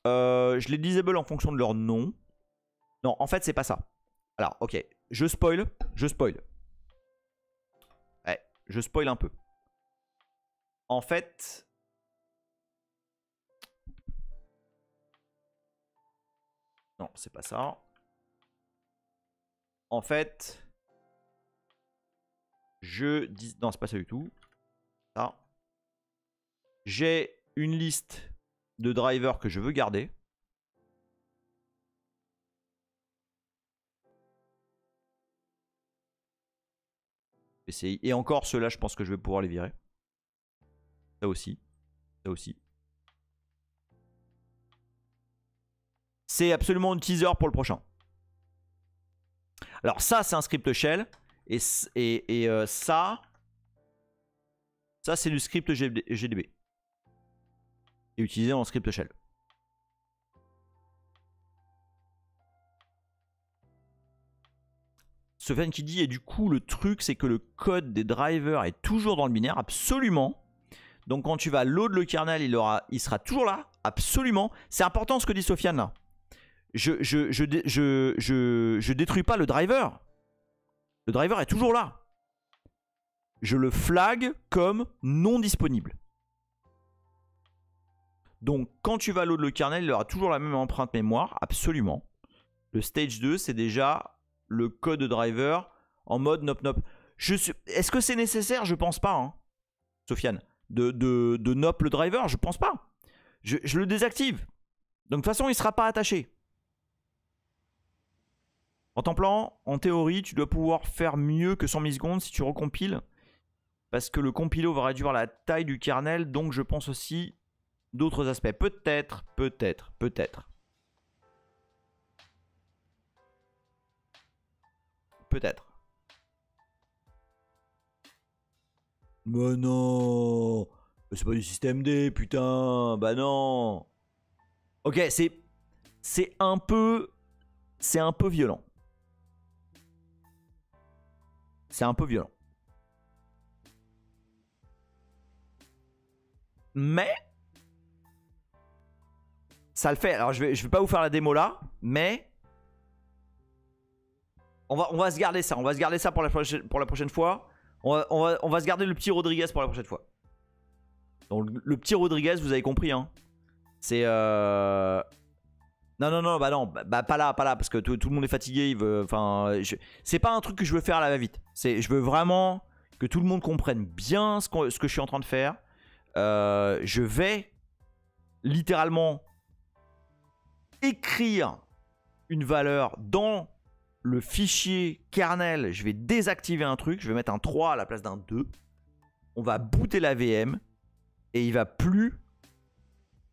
Je les disable en fonction de leur nom. Non, en fait, c'est pas ça. Alors, ok, je spoil. Ouais, je spoil un peu. En fait... Non, c'est pas ça. En fait... Non, c'est pas ça du tout. Ça. J'ai une liste de drivers que je veux garder. Et encore, ceux-là, je pense que je vais pouvoir les virer. Ça aussi. C'est absolument un teaser pour le prochain. Alors ça, c'est un script shell. Et ça, c'est du script GDB. Et utilisé en script shell. Sofiane qui dit, et du coup, le truc, c'est que le code des drivers est toujours dans le binaire, absolument. Donc, quand tu vas load le kernel, il sera toujours là, absolument. C'est important ce que dit Sofiane là. Je détruis pas le driver. Le driver est toujours là. Je le flag comme non disponible. Donc, quand tu vas load le kernel, il aura toujours la même empreinte mémoire, absolument. Le stage 2, c'est déjà le code de driver en mode nop. Est-ce que c'est nécessaire? Je pense pas, hein, Sofiane. De nop le driver, je pense pas. Je le désactive. Donc de toute façon, il sera pas attaché. En temps-plan, en théorie, tu dois pouvoir faire mieux que 100 millisecondes si tu recompiles. Parce que le compilo va réduire la taille du kernel. Donc je pense aussi d'autres aspects. Peut-être. Mais non. C'est pas du système D, putain. Bah non. Ok, c'est un peu violent. C'est un peu violent. Mais ça le fait. Alors je vais pas vous faire la démo là, mais on va se garder ça. On va se garder ça pour la prochaine fois. On va se garder le petit Rodriguez pour la prochaine fois. Donc le petit Rodriguez, vous avez compris, hein. C'est non, bah non, bah pas là, parce que tout le monde est fatigué. Enfin, c'est pas un truc que je veux faire à la va-vite. Je veux vraiment que tout le monde comprenne bien ce que je suis en train de faire. Je vais littéralement écrire une valeur dans le fichier kernel. Je vais désactiver un truc. Je vais mettre un 3 à la place d'un 2. On va booter la VM et il va plus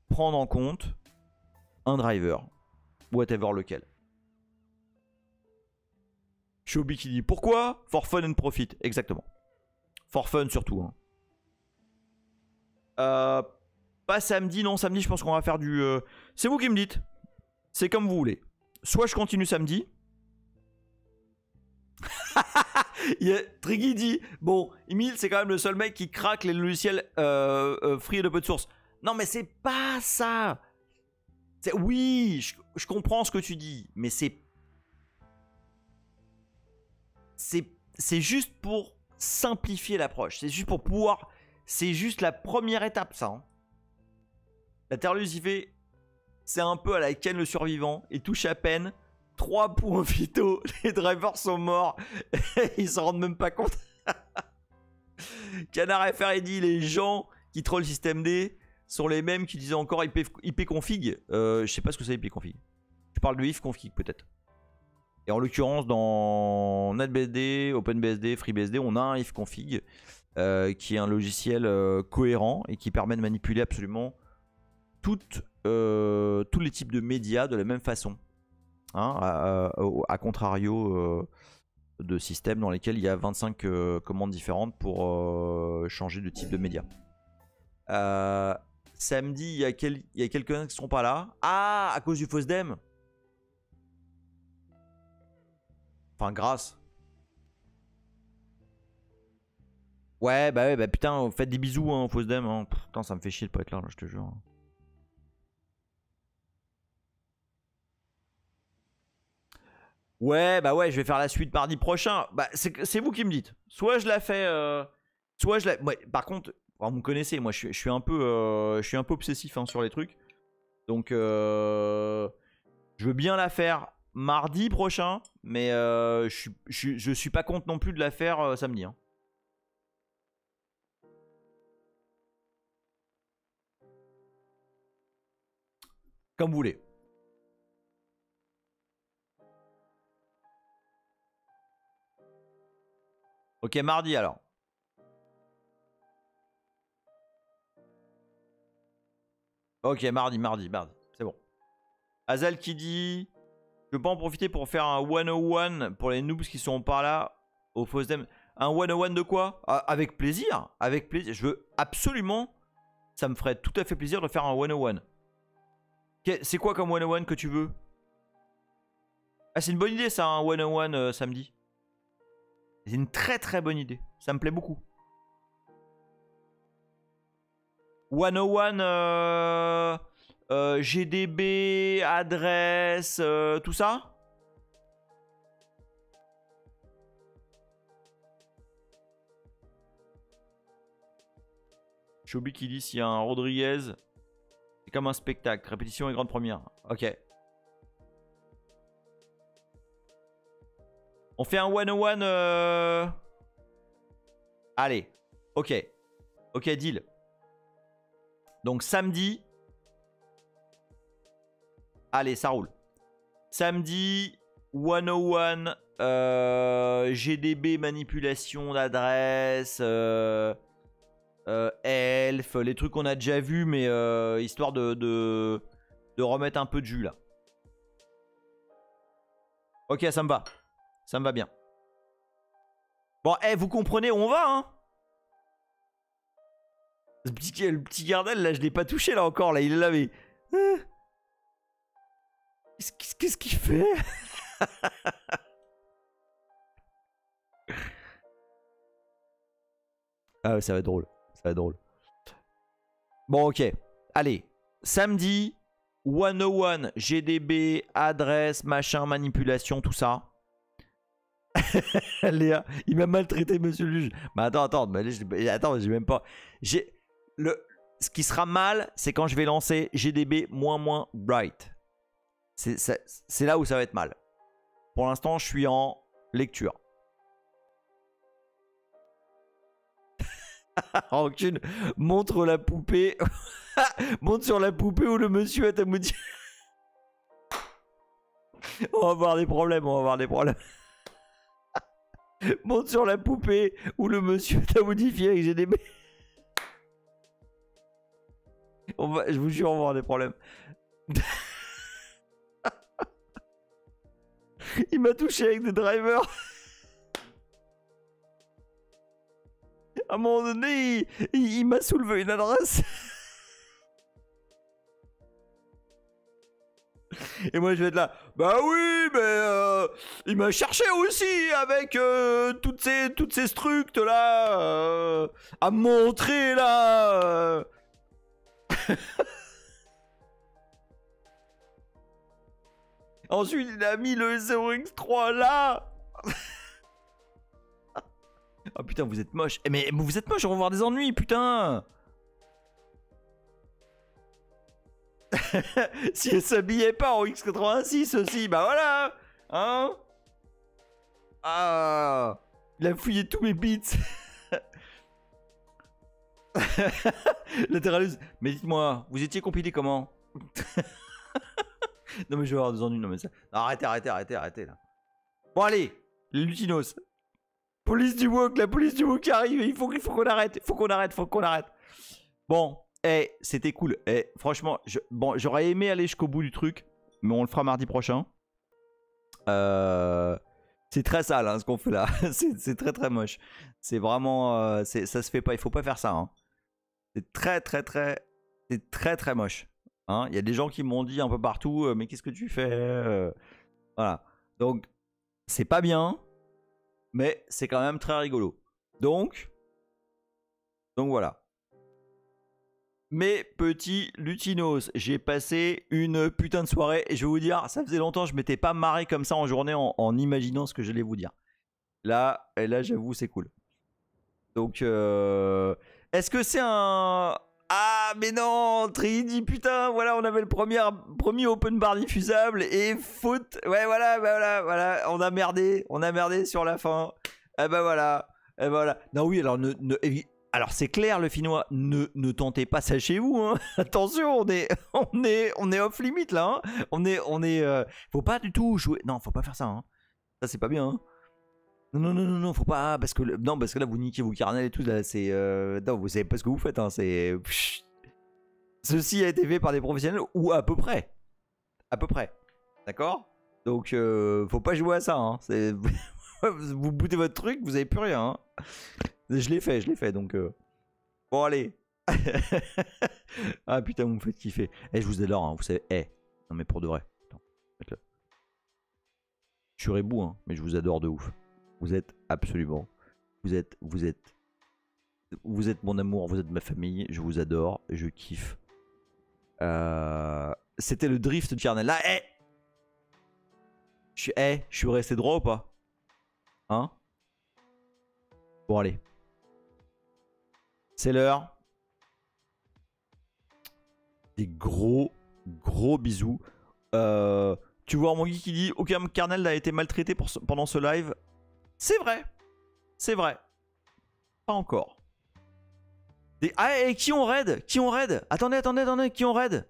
prendre en compte un driver, whatever lequel. Shobi qui dit pourquoi? For fun and profit, exactement. For fun surtout. Hein. Pas samedi, non, samedi je pense qu'on va faire du... C'est vous qui me dites. C'est comme vous voulez. Soit je continue samedi. Triggy dit, bon, Emile c'est quand même le seul mec qui craque les logiciels free et de peu de source. Non mais c'est pas ça. Oui, je comprends ce que tu dis, mais c'est juste pour simplifier l'approche. C'est juste pour pouvoir... C'est juste la première étape, ça. Hein. La Terrelus, il fait... C'est un peu à la Ken le survivant. Il touche à peine 3 points vitaux. Les drivers sont morts. Ils s'en rendent même pas compte. Canard FR, il dit les gens qui trollent le système D sont les mêmes qui disaient encore ipconfig. Je sais pas ce que c'est ipconfig. Tu parles de ifconfig peut-être. Et en l'occurrence, dans NetBSD, OpenBSD, FreeBSD, on a un ifconfig qui est un logiciel cohérent et qui permet de manipuler absolument tous les types de médias de la même façon. Hein, à contrario de systèmes dans lesquels il y a 25 commandes différentes pour changer de type de média. Samedi, il y a quelques-uns qui ne seront pas là. Ah, à cause du FOSDEM. Enfin, grâce. Ouais, bah putain, faites des bisous, hein, FOSDEM. Hein. Putain, ça me fait chier de pas être là, je te jure. Ouais, bah ouais, je vais faire la suite mardi prochain. Bah, c'est vous qui me dites. Soit je la fais, soit je la... Ouais, par contre, vous me connaissez, moi je suis un peu obsessif hein, sur les trucs. Donc, je veux bien la faire mardi prochain, mais je suis pas contre non plus de la faire samedi. Hein. Comme vous voulez. Ok, mardi alors. Ok, mardi. C'est bon. Azal qui dit... Je peux pas en profiter pour faire un 101 pour les noobs qui sont par là au FOSDEM. Un 101 de quoi? Avec plaisir. Avec plaisir. Je veux absolument... Ça me ferait tout à fait plaisir de faire un 101. C'est quoi comme 101 que tu veux? Ah, c'est une bonne idée ça, un 101 samedi. C'est une très très bonne idée. Ça me plaît beaucoup. 101 GDB, adresse, tout ça? Chobi qui dit s'il y a un Rodriguez, c'est comme un spectacle. Répétition et grande première. Ok. On fait un 101. Allez. Ok. Ok, deal. Donc samedi. Allez, ça roule. Samedi, 101, GDB, manipulation d'adresse, Elf, les trucs qu'on a déjà vus, mais histoire de remettre un peu de jus là. Ok, ça me va. Ça me va bien. Bon, vous comprenez où on va, hein? Le petit Gardel, là, je l'ai pas touché, là, encore, là, il est là, mais... Qu'est-ce qu'il fait? Ah ouais, ça va être drôle. Ça va être drôle. Bon, ok. Allez. Samedi, 101, GDB, adresse, machin, manipulation, tout ça. Léa, il m'a maltraité, monsieur le juge. Mais attends, j'ai même pas... Ce qui sera mal, c'est quand je vais lancer GDB moins bright. C'est là où ça va être mal. Pour l'instant, je suis en lecture. Rancune, montre la poupée. Montre sur la poupée où le monsieur a ta modifié. On va avoir des problèmes, Monte sur la poupée où le monsieur t'a modifié avec GDB. Je vous jure, on va avoir des problèmes. Il m'a touché avec des drivers. À un moment donné, il m'a soulevé une adresse. Et moi je vais être là. Bah oui, mais il m'a cherché aussi avec toutes ces structes là à me montrer là. Ensuite il a mis le 0x3 là. Oh putain, vous êtes moche. Mais vous êtes moche, on va avoir des ennuis, putain. Si elle s'habillait pas en X86 aussi, bah voilà. Hein? Ah, il a fouillé tous mes bits. Latéraleuse. Mais dites-moi, vous étiez compilé comment? Non mais je vais avoir des ennuis, non mais ça... Non, arrêtez là. Bon allez, les Lutinos. Police du wok, la police du wok qui arrive, il faut qu'on arrête, faut qu'on arrête. Bon, c'était cool. Franchement, j'aurais aimé aller jusqu'au bout du truc, mais on le fera mardi prochain. C'est très sale hein, ce qu'on fait là, c'est très moche. C'est vraiment, ça se fait pas, il faut pas faire ça. Hein. C'est très moche. Hein. Il y a des gens qui m'ont dit un peu partout, mais qu'est-ce que tu fais? Voilà. Donc, c'est pas bien. Mais c'est quand même très rigolo. Donc voilà. Mes petits Lutinos, j'ai passé une putain de soirée. Et je vais vous dire, ça faisait longtemps que je m'étais pas marré comme ça en journée en imaginant ce que j'allais vous dire. Là j'avoue, c'est cool. Donc, est-ce que c'est un... Ah, mais non, Trinity, putain, voilà, on avait le premier open bar diffusable et faute. Ouais, voilà, on a merdé sur la fin. Eh ben voilà, Non, oui, alors, alors c'est clair, le Finnois, ne tentez pas ça chez vous, hein. Attention, on est off limit là, hein. On est, faut pas du tout jouer. Non, faut pas faire ça, hein. Ça, c'est pas bien, hein. Non, faut pas, parce que là vous niquez vos carnels et tout, là c'est, non, vous savez pas ce que vous faites, hein, c'est, ceci a été fait par des professionnels, ou à peu près, d'accord, donc faut pas jouer à ça, hein, vous bootez votre truc, vous avez plus rien, hein. Je l'ai fait, donc, bon allez, ah putain vous me faites kiffer, je vous adore, hein, vous savez, non mais pour de vrai, attends, faites-le, je suis rebou, hein, mais je vous adore de ouf. Vous êtes absolument, vous êtes mon amour, vous êtes ma famille, je vous adore, je kiffe. C'était le drift de Charnel. Là, je suis resté droit ou pas? Hein? Bon allez. C'est l'heure. Des gros bisous. Tu vois Morgy qui dit aucun Carnel a été maltraité pendant ce live. C'est vrai. Pas encore. Et qui ont raid? Attendez, qui ont raid?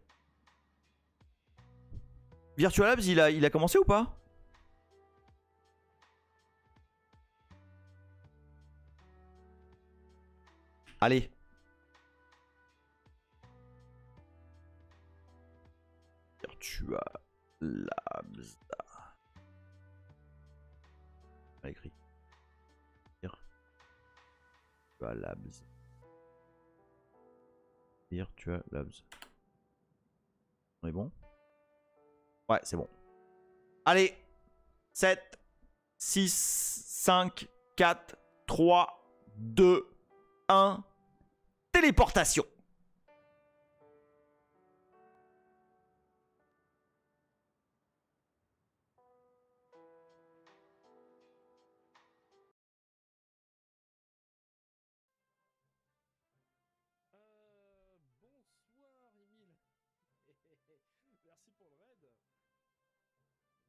Virtual Labs, il a commencé ou pas? Allez. Virtua Labs. Mal écrit. Virtua Labs. Virtua Labs. On est bon? Ouais, c'est bon. Allez. 7, 6, 5, 4, 3, 2, 1. Téléportation. Bonsoir Emile. Merci pour le raid.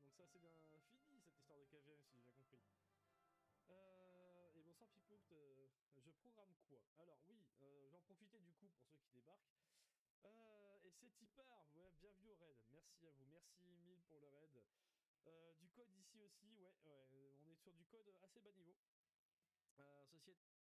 Donc ça c'est bien fini cette histoire de KGM si j'ai bien compris. Et bonsoir Pipout, je programme quoi? Alors oui, j'en profitais du coup pour ceux qui débarquent. Et c'est Tipar, ouais, bienvenue au raid. Merci à vous, merci Emile pour le raid. Du code ici aussi, ouais, on est sur du code assez bas niveau. Ceci